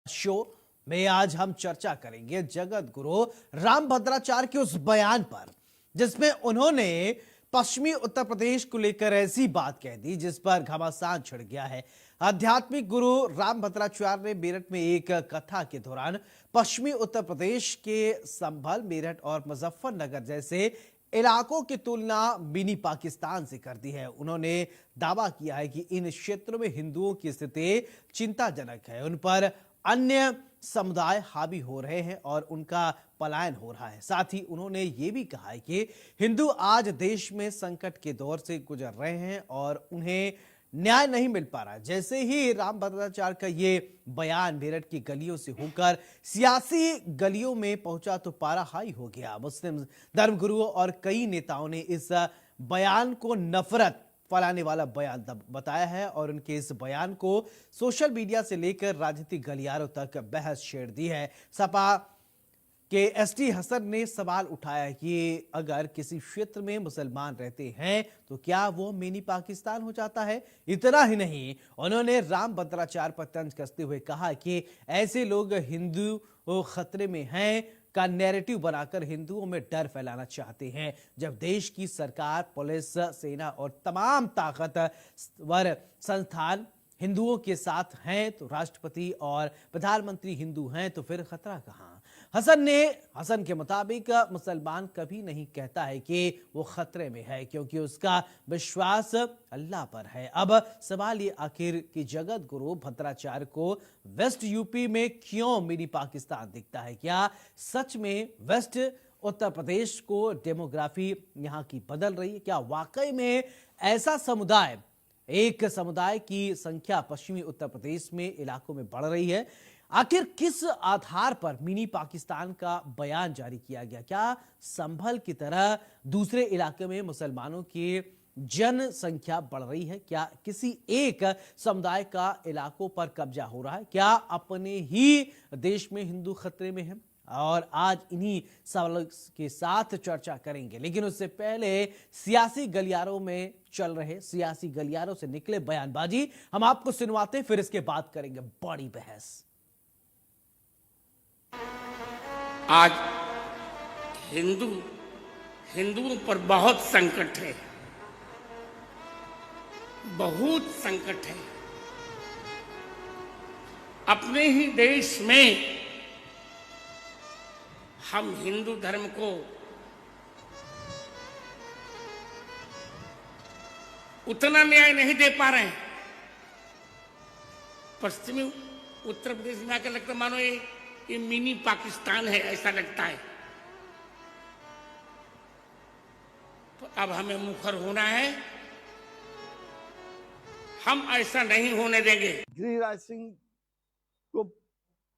Show में आज हम चर्चा करेंगे जगत गुरु रामभद्राचार्य के उस बयान पर जिसमें उन्होंने पश्चिमी उत्तर प्रदेश को लेकर ऐसी बात कह दी जिस पर घमासान छिड़ गया है। आध्यात्मिक गुरु रामभद्राचार्य ने मेरठ में एक कथा के दौरान पश्चिमी उत्तर प्रदेश के संभल, मेरठ और मुजफ्फरनगर जैसे इलाकों की तुलना मिनी पाकिस्तान से कर दी है। उन्होंने दावा किया है कि इन क्षेत्रों में हिंदुओं की स्थिति चिंताजनक है, उन पर अन्य समुदाय हावी हो रहे हैं और उनका पलायन हो रहा है। साथ ही उन्होंने ये भी कहा है कि हिंदू आज देश में संकट के दौर से गुजर रहे हैं और उन्हें न्याय नहीं मिल पा रहा। जैसे ही रामभद्राचार्य का ये बयान मेरठ की गलियों से होकर सियासी गलियों में पहुंचा तो पारा हाई हो गया। मुस्लिम धर्मगुरुओं और कई नेताओं ने इस बयान को नफरत फैलाने वाला बयान बताया है और उनके इस बयान को सोशल मीडिया से लेकर राजनीतिक गलियारों तक बहस छेड़ दी है। सपा के एसटी हसन ने सवाल उठाया कि अगर किसी क्षेत्र में मुसलमान रहते हैं तो क्या वो मिनी पाकिस्तान हो जाता है। इतना ही नहीं, उन्होंने रामभद्राचार्य पर तंज कसते हुए कहा कि ऐसे लोग हिंदू खतरे में हैं का नैरेटिव बनाकर हिंदुओं में डर फैलाना चाहते हैं। जब देश की सरकार, पुलिस, सेना और तमाम ताकतवर संस्थान हिंदुओं के साथ हैं तो राष्ट्रपति और प्रधानमंत्री हिंदू हैं तो फिर खतरा कहां। हसन के मुताबिक मुसलमान कभी नहीं कहता है कि वो खतरे में है क्योंकि उसका विश्वास अल्लाह पर है। अब सवाल ये आखिर कि जगत गुरु भद्राचार्य को वेस्ट यूपी में क्यों मिनी पाकिस्तान दिखता है। क्या सच में वेस्ट उत्तर प्रदेश को डेमोग्राफी यहाँ की बदल रही है? क्या वाकई में ऐसा समुदाय, एक समुदाय की संख्या पश्चिमी उत्तर प्रदेश में इलाकों में बढ़ रही है? आखिर किस आधार पर मिनी पाकिस्तान का बयान जारी किया गया? क्या संभल की तरह दूसरे इलाके में मुसलमानों की जनसंख्या बढ़ रही है? क्या किसी एक समुदाय का इलाकों पर कब्जा हो रहा है? क्या अपने ही देश में हिंदू खतरे में है? और आज इन्हीं सवालों के साथ चर्चा करेंगे, लेकिन उससे पहले सियासी गलियारों में चल रहे सियासी गलियारों से निकले बयानबाजी हम आपको सुनवाते, फिर इसके बाद करेंगे बड़ी बहस। आज हिंदुओं पर बहुत संकट है, बहुत संकट है। अपने ही देश में हम हिंदू धर्म को उतना न्याय नहीं दे पा रहे हैं। पश्चिमी उत्तर प्रदेश में आकर लगता मानो ये मिनी पाकिस्तान है, ऐसा लगता है। तो अब हमें मुखर होना है, हम ऐसा नहीं होने देंगे। गिरिराज सिंह को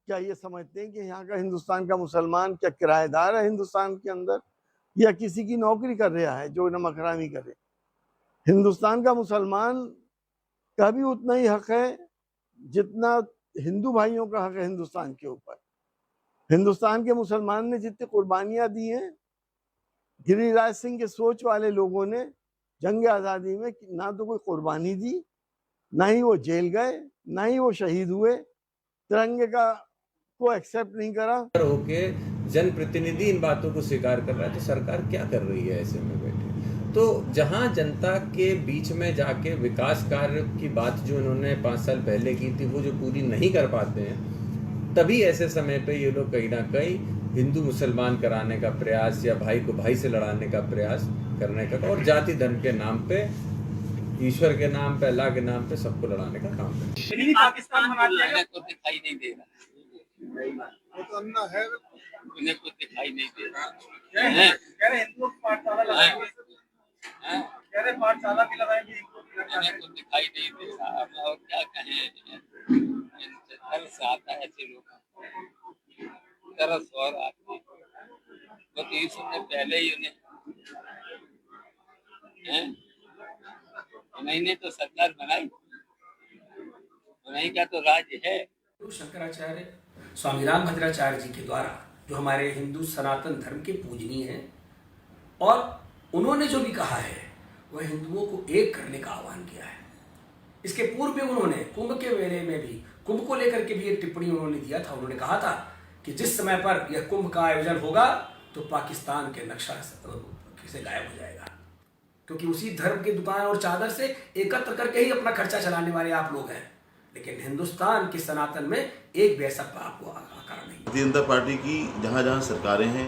क्या ये समझते हैं कि यहाँ का हिंदुस्तान का मुसलमान क्या किराएदार है हिंदुस्तान के अंदर, या किसी की नौकरी कर रहा है जो नमक हरामी करे? हिंदुस्तान का मुसलमान का भी उतना ही हक है जितना हिंदू भाइयों का हक है हिंदुस्तान के ऊपर। हिंदुस्तान के मुसलमान ने जितनी कुर्बानियां दी हैं, गिरिराज सिंह के सोच वाले लोगों ने जंग आज़ादी में ना तो कोई कुर्बानी दी, ना ही वो जेल गए, ना ही वो शहीद हुए, तिरंगे का को एक्सेप्ट नहीं करा। होके जनप्रतिनिधि इन बातों को स्वीकार कर रहा है तो सरकार क्या कर रही है ऐसे में बैठे? तो जहां जनता के बीच में जाके विकास कार्य की बात जो इन्होंने 5 साल पहले की थी वो जो पूरी नहीं कर पाते हैं, तभी ऐसे समय पे ये लोग कहीं ना कहीं हिंदू मुसलमान कराने का प्रयास या भाई को भाई से लड़ाने का प्रयास करने का, और जाति धर्म के नाम पे, ईश्वर के नाम पे, अल्लाह के नाम पे सबको लड़ाने का काम करते हैं। पाकिस्तान को दिखाई नहीं दे रहा, उन्हें कुछ दिखाई नहीं दे रहा। पाठशाला भी लगाएंगे, उन्हें कुछ दिखाई नहीं दे रहा। और क्या कहें, तरस आता है ऐसे लोग, तरस और आती है। तो यीशु ने पहले ही उन्हें तो सरकार बनाई, उन्हीं का तो राज्य है। शंकराचार्य स्वामी रामभद्राचार्य जी के द्वारा, जो हमारे हिंदू सनातन धर्म के पूजनीय हैं, और उन्होंने जो भी कहा है वह हिंदुओं को एक करने का आह्वान किया है। इसके पूर्व में उन्होंने कुंभ के मेले में भी कुंभ को लेकर के भी एक टिप्पणी उन्होंने दिया था। उन्होंने कहा था कि जिस समय पर यह कुंभ का आयोजन होगा तो पाकिस्तान के नक्शा से गायब हो जाएगा, क्योंकि उसी धर्म की दुकान और चादर से एकत्र करके ही अपना खर्चा चलाने वाले आप लोग हैं। लेकिन हिंदुस्तान के सनातन में एक भी ऐसा आपको आकार नहीं। भारतीय जनता पार्टी की जहाँ जहाँ सरकारें हैं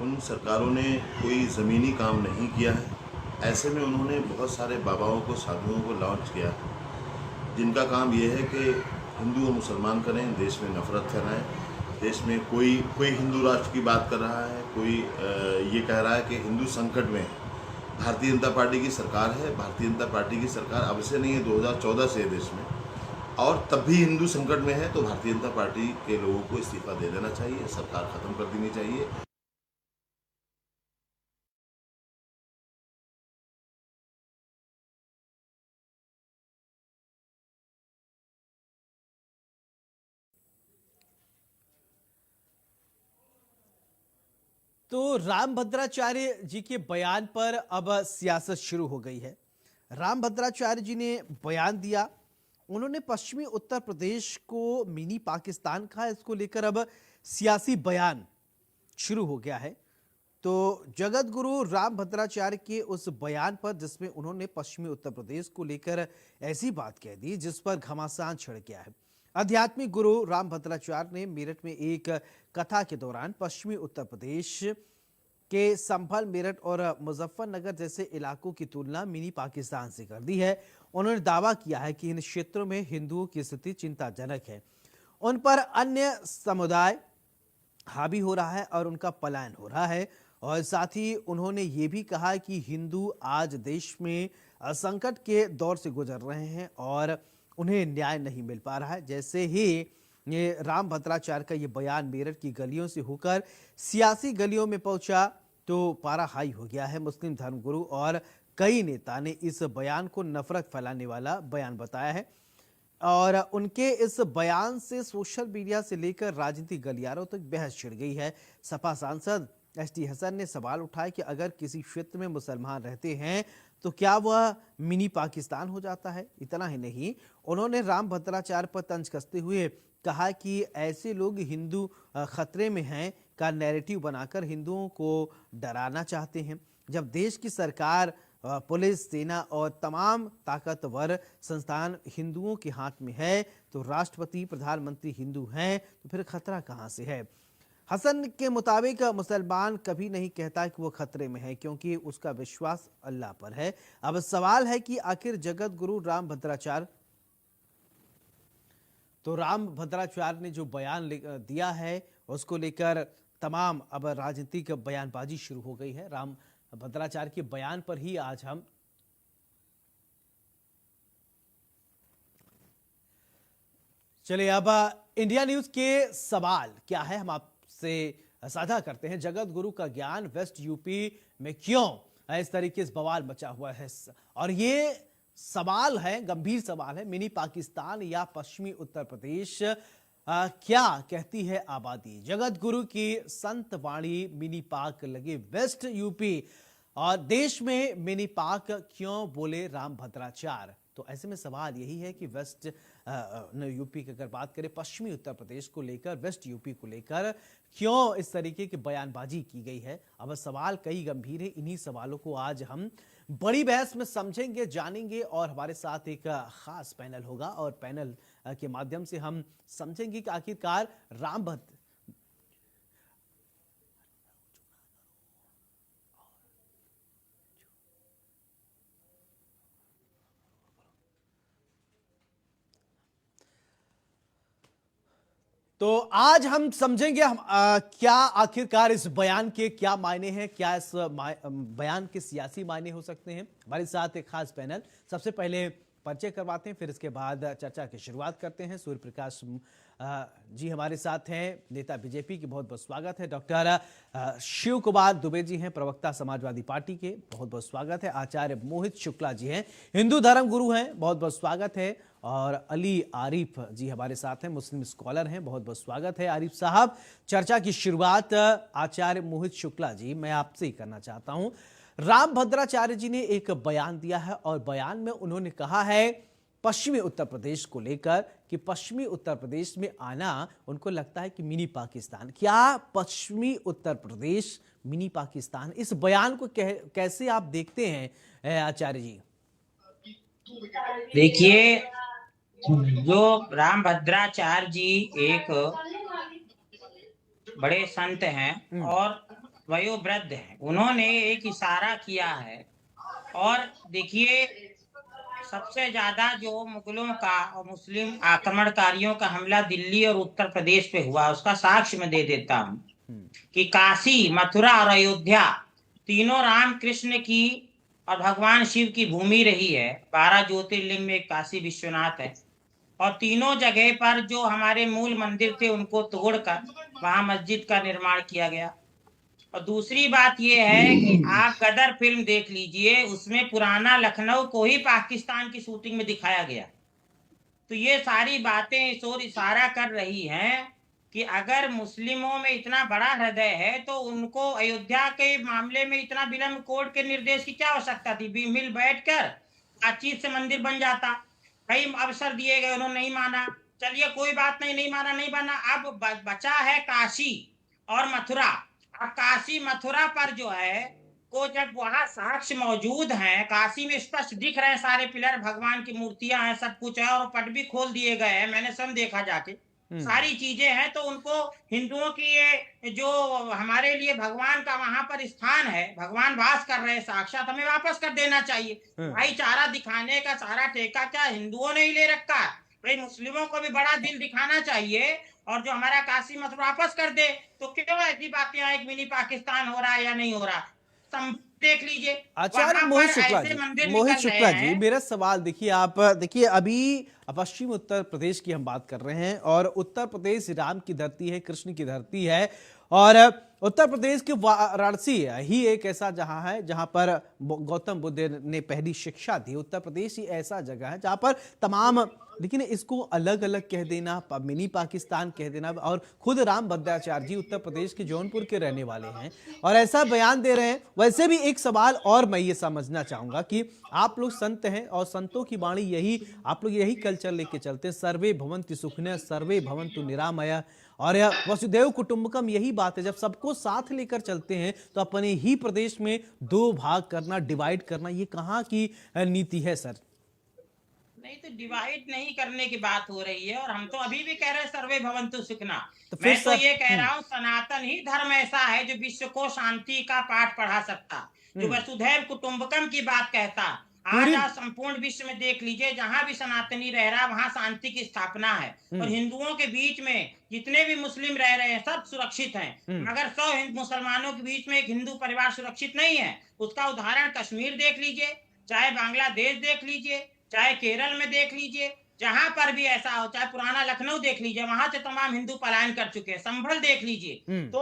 उन सरकारों ने कोई ज़मीनी काम नहीं किया है। ऐसे में उन्होंने बहुत सारे बाबाओं को, साधुओं को लॉन्च किया है, जिनका काम ये है कि हिंदू और मुसलमान करें, देश में नफरत फैलाएं। देश में कोई हिंदू राष्ट्र की बात कर रहा है, कोई ये कह रहा है कि हिंदू संकट में है। भारतीय जनता पार्टी की सरकार है। भारतीय जनता पार्टी की सरकार अब से नहीं है, 2014 से है देश में, और तब भी हिंदू संकट में है। तो भारतीय जनता पार्टी के लोगों को इस्तीफा दे देना चाहिए, सरकार खत्म कर देनी चाहिए। तो रामभद्राचार्य जी के बयान पर अब सियासत शुरू हो गई है। रामभद्राचार्य जी ने बयान दिया, उन्होंने पश्चिमी उत्तर प्रदेश को मिनी पाकिस्तान कहा। इसको लेकर अब सियासी बयान शुरू हो गया है। तो जगत गुरु रामभद्राचार्य के उस बयान पर, जिसमें उन्होंने पश्चिमी उत्तर प्रदेश को लेकर ऐसी बात कह दी जिस पर घमासान छिड़ गया है। आध्यात्मिक गुरु रामभद्राचार्य ने मेरठ में एक कथा के दौरान पश्चिमी उत्तर प्रदेश के संभल, मेरठ और मुजफ्फरनगर जैसे इलाकों की तुलना मिनी पाकिस्तान से कर दी है। उन्होंने दावा किया है कि इन क्षेत्रों में हिंदुओं की स्थिति चिंताजनक है, उन पर अन्य समुदाय हावी हो रहा है और उनका पलायन हो रहा है। और साथ ही उन्होंने ये भी कहा कि हिंदू आज देश में संकट के दौर से गुजर रहे हैं और उन्हें न्याय नहीं मिल पा रहा है। जैसे ही ये रामभद्राचार्य का ये बयान मेरठ की गलियों से होकर सियासी गलियों में पहुंचा तो पारा हाई हो गया है। मुस्लिम धर्मगुरु और कई नेता ने इस बयान को नफरत फैलाने वाला बयान बताया है और उनके इस बयान से सोशल मीडिया से लेकर राजनीतिक गलियारों तक बहस छिड़ गई है। सपा सांसद एसटी हसन ने सवाल उठाया कि अगर किसी क्षेत्र में मुसलमान रहते हैं तो क्या वह मिनी पाकिस्तान हो जाता है। इतना ही नहीं, उन्होंने रामभद्राचार्य पर तंज कसते हुए कहा कि ऐसे लोग हिंदू खतरे में हैं का नैरेटिव बनाकर हिंदुओं को डराना चाहते हैं। जब देश की सरकार, पुलिस, सेना और तमाम ताकतवर संस्थान हिंदुओं के हाथ में है तो राष्ट्रपति, प्रधानमंत्री हिंदू हैं, तो फिर खतरा कहां से है। हसन के मुताबिक मुसलमान कभी नहीं कहता कि वो खतरे में है, क्योंकि उसका विश्वास अल्लाह पर है। अब सवाल है कि आखिर जगत गुरु रामभद्राचार्य, तो रामभद्राचार्य ने जो बयान दिया है उसको लेकर तमाम अब राजनीतिक बयानबाजी शुरू हो गई है। रामभद्राचार्य के बयान पर ही आज हम चलिए अब इंडिया न्यूज के सवाल क्या है हम आपसे साझा करते हैं। जगत गुरु का ज्ञान वेस्ट यूपी में क्यों इस तरीके से बवाल मचा हुआ है, और ये सवाल है, गंभीर सवाल है। मिनी पाकिस्तान या पश्चिमी उत्तर प्रदेश, क्या कहती है आबादी। जगत गुरु की संत वाणी मिनी पाक लगे वेस्ट यूपी, और देश में मिनी पाक क्यों बोले रामभद्राचार्य। तो ऐसे में सवाल यही है कि वेस्ट यूपी की अगर बात करें, पश्चिमी उत्तर प्रदेश को लेकर, वेस्ट यूपी को लेकर क्यों इस तरीके की बयानबाजी की गई है। अब सवाल कई गंभीर है। इन्हीं सवालों को आज हम बड़ी बहस में समझेंगे, जानेंगे, और हमारे साथ एक खास पैनल होगा और पैनल के माध्यम से हम समझेंगे कि आखिरकार रामभद्र तो आज हम समझेंगे क्या आखिरकार इस बयान के क्या मायने हैं, क्या इस बयान के सियासी मायने हो सकते हैं। हमारे साथ एक खास पैनल, सबसे पहले परिचय करवाते हैं, फिर इसके बाद चर्चा की शुरुआत करते हैं। सूर्य प्रकाश जी हमारे साथ हैं, नेता बीजेपी की, बहुत बहुत स्वागत है। डॉक्टर शिव कुमार दुबे जी हैं, प्रवक्ता समाजवादी पार्टी के, बहुत बहुत स्वागत है। आचार्य मोहित शुक्ला जी हैं, हिंदू धर्म गुरु हैं, बहुत बहुत स्वागत है। और अली आरिफ जी हमारे साथ हैं, मुस्लिम स्कॉलर हैं, बहुत बहुत स्वागत है आरिफ साहब। चर्चा की शुरुआत आचार्य मोहित शुक्ला जी, मैं आपसे ही करना चाहता हूं। रामभद्राचार्य जी ने एक बयान दिया है और बयान में उन्होंने कहा है पश्चिमी उत्तर प्रदेश को लेकर कि कि पश्चिमी उत्तर प्रदेश में आना उनको लगता है कि मिनी पाकिस्तान। क्या पश्चिमी उत्तर प्रदेश मिनी पाकिस्तान? इस बयान को कैसे आप देखते हैं आचार्य जी? देखिए, जो रामभद्राचार्य जी एक बड़े संत हैं और वयोवृद्ध हैं, उन्होंने एक इशारा किया है। और देखिए, सबसे ज्यादा जो मुगलों का और मुस्लिम आक्रमणकारियों का हमला दिल्ली और उत्तर प्रदेश पे हुआ, उसका साक्ष्य मैं दे देता हूँ कि काशी, मथुरा और अयोध्या तीनों राम कृष्ण की और भगवान शिव की भूमि रही है। 12 ज्योतिर्लिंग में काशी विश्वनाथ है, और तीनों जगह पर जो हमारे मूल मंदिर थे उनको तोड़कर वहां मस्जिद का निर्माण किया गया। और दूसरी बात यह है कि आप गदर फिल्म देख लीजिए, उसमें पुराना लखनऊ को ही पाकिस्तान की शूटिंग में दिखाया गया। तो ये सारी बातें इस ओर इशारा कर रही हैं कि अगर मुस्लिमों में इतना बड़ा हृदय है तो उनको अयोध्या के मामले में इतना विलंब कोर्ट के निर्देश की क्या आवश्यकता थी? मिल बैठकर बातचीत से मंदिर बन जाता। कई अवसर दिए गए, उन्होंने नहीं माना। चलिए कोई बात नहीं, नहीं माना। अब बचा है काशी और मथुरा। अब काशी मथुरा पर जो है को जब वहां साक्ष्य मौजूद हैं, काशी में स्पष्ट दिख रहे हैं सारे पिलर, भगवान की मूर्तियां हैं, सब कुछ है, और पट भी खोल दिए गए हैं, मैंने सब देखा जाके, सारी चीजें हैं। तो उनको हिंदुओं की ये जो हमारे लिए भगवान का वहां पर स्थान है, भगवान वास कर रहे हैं साक्षात, हमें वापस कर देना चाहिए। भाईचारा दिखाने का सारा ठेका क्या हिंदुओं ने ही ले रखा है? भाई मुस्लिमों को भी बड़ा दिल दिखाना चाहिए, और जो हमारा काशी मथुरा वापस कर दे। तो क्यों ऐसी बातें आए कि मिनी पाकिस्तान हो रहा है या नहीं हो रहा? देख लीजिए। आचार्य मोहित शुक्ला जी, मेरा सवाल देखिए, आप देखिए, अभी पश्चिम उत्तर प्रदेश की हम बात कर रहे हैं, और उत्तर प्रदेश राम की धरती है, कृष्ण की धरती है, और उत्तर प्रदेश के वाराणसी ही एक ऐसा जहां है जहां पर गौतम बुद्ध ने पहली शिक्षा दी। उत्तर प्रदेश ही ऐसा जगह है जहां पर तमाम, लेकिन इसको अलग अलग कह देना, मिनी पाकिस्तान कह देना, और खुद रामभद्राचार्य जी उत्तर प्रदेश के जौनपुर के रहने वाले हैं और ऐसा बयान दे रहे हैं। वैसे भी एक सवाल और मैं ये समझना चाहूंगा कि आप लोग संत हैं और संतों की वाणी यही, आप लोग यही कल्चर लेके चलते हैं, सर्वे भवन्तु सुखिनः सर्वे भवन्तु निरामया, और वसुधैव कुटुंबकम यही बात है। जब सबको साथ लेकर चलते हैं तो अपने ही प्रदेश में दो भाग करना, डिवाइड करना, ये कहाँ की नीति है सर? नहीं, तो डिवाइड नहीं करने की बात हो रही है, और हम तो अभी भी कह रहे हैं सर्वे भवन्तु सुखिनः। तो मैं तो ये कह रहा हूँ, सनातन ही धर्म ऐसा है जो विश्व को शांति का पाठ पढ़ा सकता, जो वसुधैव कुटुंबकम की बात कहता। आज आप संपूर्ण विश्व में देख लीजिए, जहां भी सनातनी रह रहा वहां शांति की स्थापना है, और हिंदुओं के बीच में जितने भी मुस्लिम रह रहे हैं सब सुरक्षित हैं। मगर 100 मुसलमानों के बीच में एक हिंदू परिवार सुरक्षित नहीं है। उसका उदाहरण कश्मीर देख लीजिए, चाहे बांग्लादेश देख लीजिए, चाहे केरल में देख लीजिए, जहां पर भी ऐसा हो, चाहे पुराना लखनऊ देख लीजिए, वहां से तमाम हिंदू पलायन कर चुके हैं। संभल देख लीजिए। तो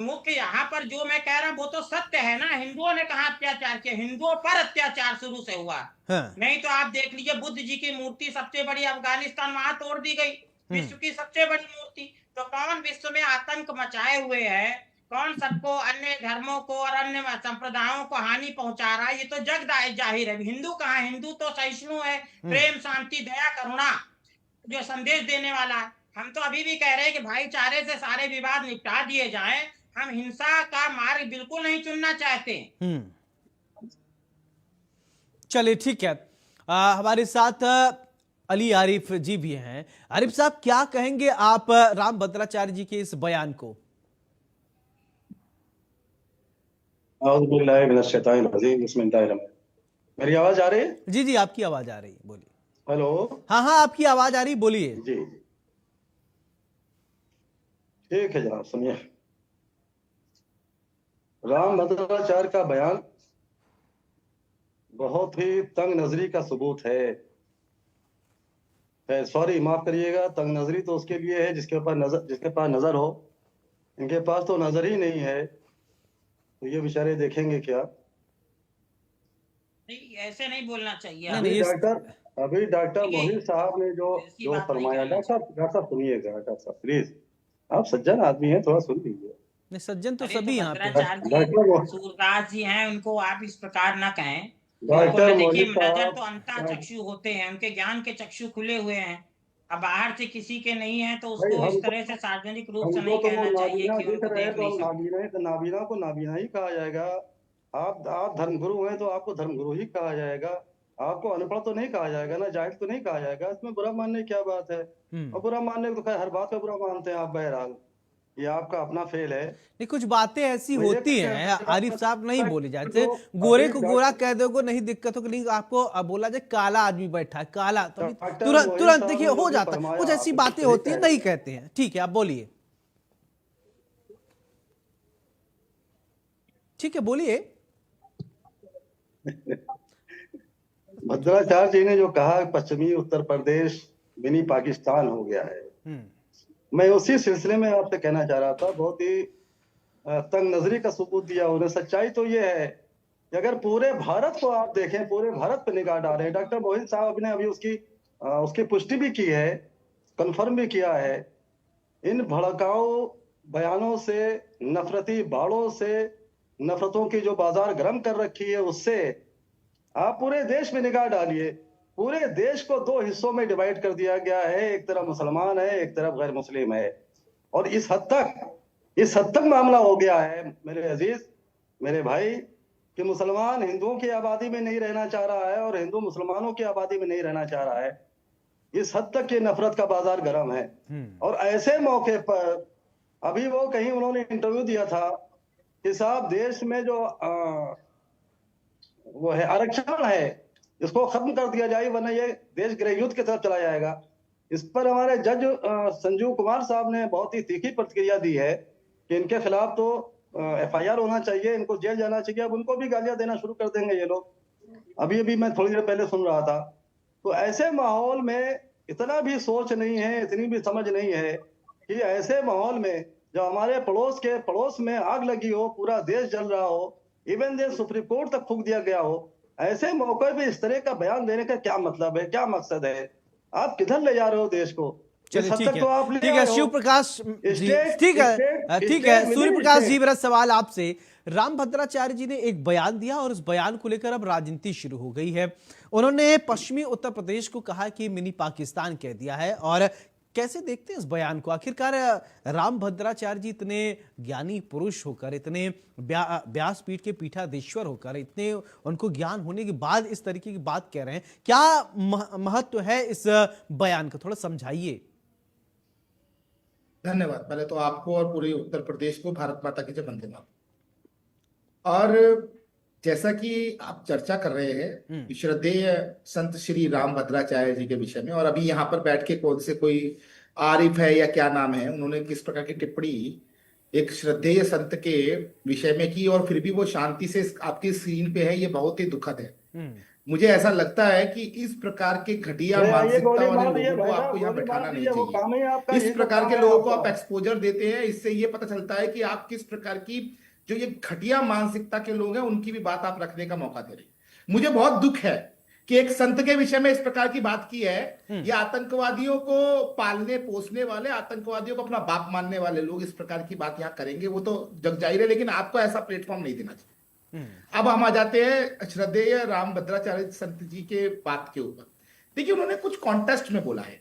मुख्य यहाँ पर जो मैं कह रहा हूँ वो तो सत्य है ना। हिंदुओं ने कहा अत्याचार किया? हिंदुओं पर अत्याचार शुरू से हुआ। नहीं तो आप देख लीजिए, बुद्ध जी की मूर्ति सबसे बड़ी अफगानिस्तान, वहां तोड़ दी गई, विश्व की सबसे बड़ी मूर्ति। तो कौन विश्व में आतंक मचाए हुए है? कौन सबको, अन्य धर्मों को और अन्य संप्रदायों को हानि पहुंचा रहा है? ये तो जग जाहिर है। हिंदू कहाँ? हिंदू तो सहिष्णु है, प्रेम, शांति, दया, करुणा जो संदेश देने वाला है। हम तो अभी भी कह रहे हैं कि भाईचारे से सारे विवाद निपटा दिए जाएं। हम हिंसा का मार्ग बिल्कुल नहीं चुनना चाहते। चलिए ठीक है, हमारे साथ अली आरिफ जी भी हैं। आरिफ साहब, क्या कहेंगे आप रामभद्राचार्य जी के इस बयान को? मेरी आवाज आ रही है? जी जी, आपकी आवाज आ रही है, बोलिए। हेलो। हाँ हाँ, आपकी आवाज आ रही, बोलिए। जी ठीक है जनाब, सुनिए। रामभद्राचार्य का बयान बहुत ही तंग नजरी का सबूत है। सॉरी, माफ करिएगा, तंग नजरी तो उसके लिए है जिसके पास नजर हो। इनके पास तो नजर ही नहीं है, तो ये बेचारे देखेंगे क्या? नहीं, ऐसे नहीं बोलना चाहिए। अभी डॉक्टर मोहित साहब ने जो फरमाया, डॉक्टर साहब सुनिएगा, डॉक्टर साहब प्लीज, आप सज्जन आदमी हैं, थोड़ा सुन लीजिए। नहीं, सज्जन तो सभी यहाँ पे। सूरदास जी हैं, उनको आप इस प्रकार ना कहें। डॉक्टर देखिए, नजर तो अंतः चक्षु होते हैं, उनके ज्ञान के चक्षु खुले हुए हैं। अब बाहर से किसी के नहीं है तो भाई उसको इस हमको तरह से सार्वजनिक रूप से हमको नहीं तो वो कहना चाहिए नाबीना कि दिख उनको रहे हैं देख तो नहीं हम सकते। नाबीना है, तो नाबीना को नाबीना ही कहा जाएगा। आप धर्मगुरु हैं तो आपको धर्मगुरु ही कहा जाएगा। आपको अनपढ़ तो नहीं कहा जाएगा ना, जाहिल तो नहीं कहा जाएगा। इसमें बुरा मानने की क्या बात है? और बुरा मानने को तो खैर हर बात पे बुरा मानते हैं आप। बहरहाल ये आपका अपना फेल है। नहीं, कुछ बातें ऐसी तो ये होती क्या हैं आरिफ साहब, नहीं बोली जाती। तो गोरे अभी को गोरा कह दोगे नहीं दिक्कत होगी, नहीं आपको बोला जाए काला आदमी बैठा है काला, तो अभी डॉक्टर तुरंत मोहित तुरंत साहब देखिए ने जो हो भी जाता है। फरमाया कुछ ऐसी आप बातें सही होती हैं, कह नहीं रहे हैं। कहते हैं। ठीक है, आप बोलिए। ठीक है, बोलिए। भद्राचार्य जी ने जो कहा पश्चिमी उत्तर प्रदेश मिनी पाकिस्तान हो गया है, मैं उसी सिलसिले में आपसे कहना चाह रहा था। बहुत ही तंग नजरी का सबूत दिया उन्हें। सच्चाई तो ये है कि अगर पूरे भारत को आप देखें, पूरे भारत पर निगाह डालें, डॉक्टर मोहित साहब ने अभी उसकी पुष्टि भी की है, कंफर्म भी किया है। इन भड़काऊ बयानों से, नफरती बाड़ों से, नफरतों की जो बाजार गर्म कर रखी है उससे आप पूरे देश में निगाह डालिए। पूरे देश को दो हिस्सों में डिवाइड कर दिया गया है, एक तरफ मुसलमान है, एक तरफ गैर मुस्लिम है। और इस हद तक मामला हो गया है मेरे अजीज, मेरे भाई, कि मुसलमान हिंदुओं की आबादी में नहीं रहना चाह रहा है और हिंदू मुसलमानों की आबादी में नहीं रहना चाह रहा है। इस हद तक ये नफरत का बाजार गर्म है। और ऐसे मौके पर अभी वो कहीं उन्होंने इंटरव्यू दिया था कि साहब देश में जो वो है आरक्षण है, इसको खत्म कर दिया जाए वरना ये देश गृह युद्ध की तरफ चला जाएगा। इस पर हमारे जज संजीव कुमार साहब ने बहुत ही तीखी प्रतिक्रिया दी है कि इनके खिलाफ तो FIR होना चाहिए, इनको जेल जाना चाहिए। अब उनको भी गालियां देना शुरू कर देंगे ये लोग। अभी मैं थोड़ी देर पहले सुन रहा था। तो ऐसे माहौल में इतना भी सोच नहीं है, इतनी भी समझ नहीं है कि ऐसे माहौल में जब हमारे पड़ोस में आग लगी हो, पूरा देश जल रहा हो, इवन देश सुप्रीम कोर्ट तक फूंक दिया गया हो, ऐसे मौके पे इस तरह का बयान देने का क्या मतलब है, क्या मकसद है? आप किधर ले जा रहे हो देश को? चलिए, इस हद ठीक तक है, तो आप ले ठीक आए है हो। शिव प्रकाश जी, स्टेट- ठीक है, स्टेट- ठीक है स्टेट सूर्य मिली प्रकाश जी, स्टेट। मेरा सवाल आपसे, राम भद्राचार्य जी ने एक बयान दिया और उस बयान को लेकर अब राजनीति शुरू हो गई है। उन्होंने पश्चिमी उत्तर प्रदेश को कहा कि मिनी पाकिस्तान कह दिया है। और कैसे देखते हैं इस बयान को? आखिरकार राम भद्राचार्य जी इतने ज्ञानी पुरुष होकर, इतने व्यासपीठ के पीठाधीश्वर होकर, इतने उनको ज्ञान होने के बाद इस तरीके की बात कह रहे हैं, क्या महत्व है इस बयान का? थोड़ा समझाइए। धन्यवाद। पहले तो आपको और पूरे उत्तर प्रदेश को भारत माता की जय, वंदे मातरम। और जैसा कि आप चर्चा कर रहे हैं श्रद्धेय संत श्री राम भद्राचार्य जी के विषय में, और अभी यहाँ पर बैठ के कौन से कोई आरिफ है या क्या नाम है, उन्होंने किस प्रकार की टिप्पणी एक श्रद्धेय संत के विषय में की और फिर भी वो शांति से आपकी स्क्रीन पे है, ये बहुत ही दुखद है। मुझे ऐसा लगता है कि इस प्रकार के घटिया मानसिकता वाले लोगों को आपको यहाँ बैठाना नहीं चाहिए। इस प्रकार के लोगों को आप एक्सपोजर देते हैं, इससे ये पता चलता है कि आप किस प्रकार की जो ये घटिया मानसिकता के लोग हैं उनकी भी बात आप रखने का मौका दे रहे हैं। मुझे बहुत दुख है कि एक संत के विषय में इस प्रकार की बात की है। ये आतंकवादियों को पालने पोसने वाले, आतंकवादियों को अपना बाप मानने वाले लोग इस प्रकार की बात यहाँ करेंगे, वो तो जग जाहिर है, लेकिन आपको ऐसा प्लेटफॉर्म नहीं देना चाहिए। अब हम आ जाते हैं श्रद्धेय राम भद्राचार्य संत जी के बात के ऊपर। देखिए, उन्होंने कुछ कॉन्टेस्ट में बोला है।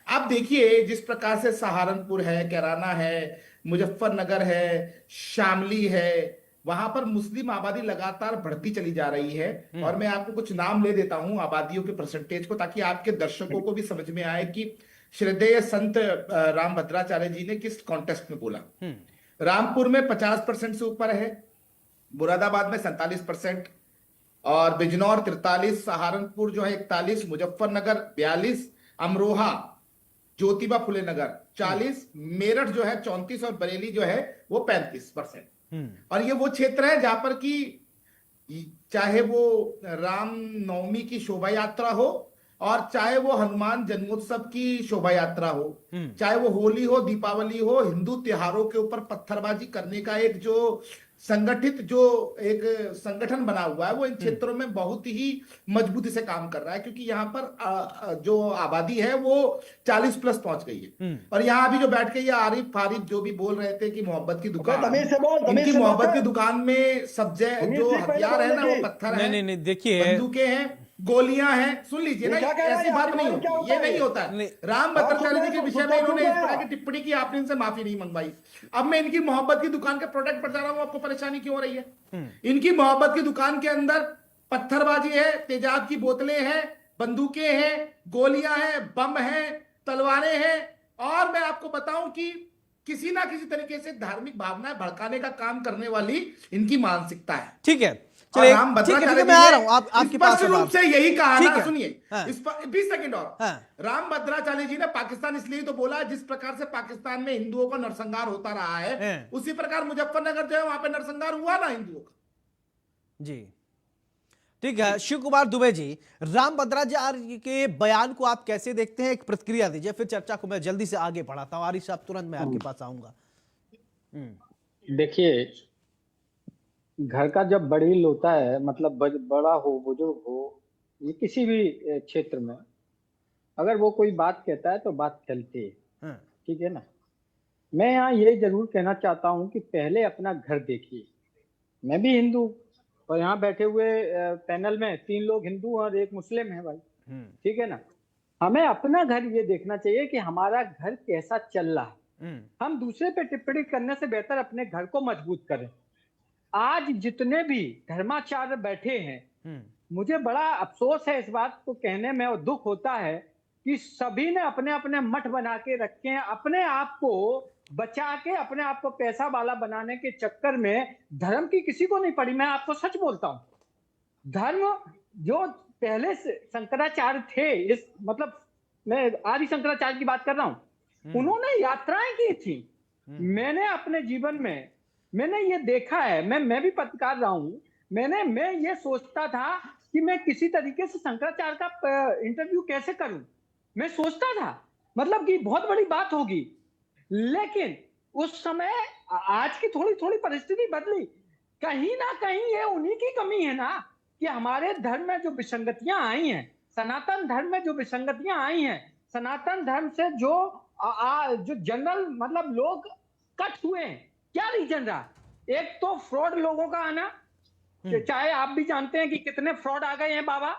आप देखिए जिस प्रकार से सहारनपुर है, कैराना है, मुजफ्फरनगर है, शामली है, वहां पर मुस्लिम आबादी लगातार बढ़ती चली जा रही है। और मैं आपको कुछ नाम ले देता हूं आबादियों के परसेंटेज को, ताकि आपके दर्शकों को भी समझ में आए कि श्रद्धेय संत राम भद्राचार्य जी ने किस कॉन्टेस्ट में बोला। रामपुर में 50% से ऊपर है, मुरादाबाद में 47%, और बिजनौर 43, सहारनपुर जो है 41, मुजफ्फरनगर 42, अमरोहा ज्योतिबा फुले नगर 40, मेरठ जो है 34 और बरेली जो है वो 35%। और ये वो क्षेत्र है जहां पर कि चाहे वो राम नवमी की शोभा यात्रा हो और चाहे वो हनुमान जन्मोत्सव की शोभा यात्रा हो, चाहे वो होली हो, दीपावली हो, हिंदू त्योहारों के ऊपर पत्थरबाजी करने का एक जो संगठित जो एक संगठन बना हुआ है, वो इन क्षेत्रों में बहुत ही मजबूती से काम कर रहा है, क्योंकि यहाँ पर जो आबादी है वो 40+ पहुंच गई है। और यहाँ अभी जो बैठ के ये आरिफ फारिफ जो भी बोल रहे थे कि मोहब्बत की दुकान, इनकी मोहब्बत की दुकान में सब जो हथियार है ना वो पत्थर है, नहीं देखिए, बंदूकें हैं। गोलियां हैं, सुन लीजिए ना, ये क्या कह रहा है? ऐसी बात आपके नहीं बारे में क्या होती, होता ये है? नहीं होता है। नहीं। राम भद्राचार्य जी के तो विषय में गुस्सा इन्होंने क्यों इस तरह हुआ? की टिप्पणी की, आपने इनसे माफी नहीं मंगवाई। अब मैं इनकी मोहब्बत की दुकान के प्रोडक्ट पर जा रहा हूं, आपको परेशानी क्यों हो रही है? इनकी मोहब्बत की दुकान के अंदर पत्थरबाजी है, तेजाब की बोतलें हैं, बंदूकें हैं, गोलियां हैं, बम हैं, तलवारें हैं, और मैं आपको बताऊं कि किसी ना किसी तरीके से धार्मिक भावनाएं भड़काने का काम करने वाली इनकी मानसिकता है। ठीक है, और चलिए, राम ठीक है, भद्राचार्य मैं आ जी रहा हूं ने आपके पास। स्पष्ट रूप से यही कहा ठीक ना, है। सुनिए, हाँ। 20 सेकंड और। हाँ। राम भद्राचार्य जी ने पाकिस्तान इसलिए तो बोला, जिस प्रकार से पाकिस्तान में हिंदुओं का नरसंहार होता रहा है, हाँ। उसी प्रकार मुजफ्फरनगर जो है वहां पे नरसंहार हुआ ना हिंदुओं का। जी, ठीक है। शिव कुमार दुबे जी, राम भद्राचार्य के बयान को आप कैसे देखते हैं? एक प्रतिक्रिया दीजिए, फिर चर्चा को मैं जल्दी से आगे बढ़ाता हूं। आरिफ साहब, तुरंत मैं आपके पास आऊंगा। देखिए, घर का जब बड़ील होता है, मतलब बड़ा हो, बुजुर्ग हो, ये किसी भी क्षेत्र में, अगर वो कोई बात कहता है तो बात फैलती है, ठीक है ना। मैं यहाँ ये जरूर कहना चाहता हूँ कि पहले अपना घर देखिए। मैं भी हिंदू, और यहाँ बैठे हुए पैनल में 3 लोग हिंदू और 1 मुस्लिम है भाई, ठीक है ना। हमें अपना घर ये देखना चाहिए कि हमारा घर कैसा चल रहा है। हम दूसरे पे टिप्पणी करने से बेहतर अपने घर को मजबूत करें। आज जितने भी धर्माचार्य बैठे हैं, मुझे बड़ा अफसोस है इस बात को कहने में, और दुख होता है कि सभी ने अपने अपने मठ बना के रखे हैं, अपने आप को बचा के, अपने आप को पैसा वाला बनाने के चक्कर में धर्म की किसी को नहीं पड़ी। मैं आपको सच बोलता हूं, धर्म जो पहले से शंकराचार्य थे, इस मतलब मैं आदि शंकराचार्य की बात कर रहा हूं, उन्होंने यात्राएं की थी। मैंने अपने जीवन में मैंने ये देखा है, मैं भी पत्रकार रहा हूं, मैं ये सोचता था कि मैं किसी तरीके से शंकराचार्य का इंटरव्यू कैसे करूं, मैं सोचता था, मतलब कि बहुत बड़ी बात होगी। लेकिन उस समय आज की थोड़ी थोड़ी परिस्थिति बदली। कहीं ना कहीं ये उन्हीं की कमी है ना, कि हमारे धर्म में जो विसंगतियां आई हैं, सनातन धर्म में जो विसंगतियां आई हैं, सनातन धर्म से जो जनरल मतलब लोग कट हुए हैं, क्या रीजन रहा? एक तो फ्रॉड लोगों का आना, चाहे आप भी जानते हैं कि कितने फ्रॉड आ गए हैं बाबा,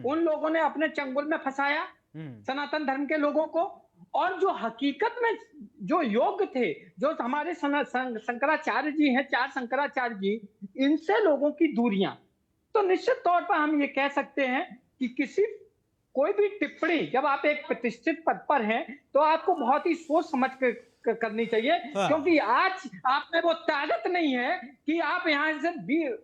उन लोगों ने अपने चंगुल में फंसाया सनातन धर्म के लोगों को। और जो हकीकत में जो योग्य थे, जो हमारे शंकराचार्य जी हैं, 4 शंकराचार्य जी, इनसे लोगों की दूरियां। तो निश्चित तौर पर हम ये कह सकते हैं कि कोई भी टिप्पणी, जब आप एक प्रतिष्ठित पद पर हैं, तो आपको बहुत ही सोच समझ करनी चाहिए। हाँ। क्योंकि आज आप में वो ताकत नहीं है कि आप यहाँ से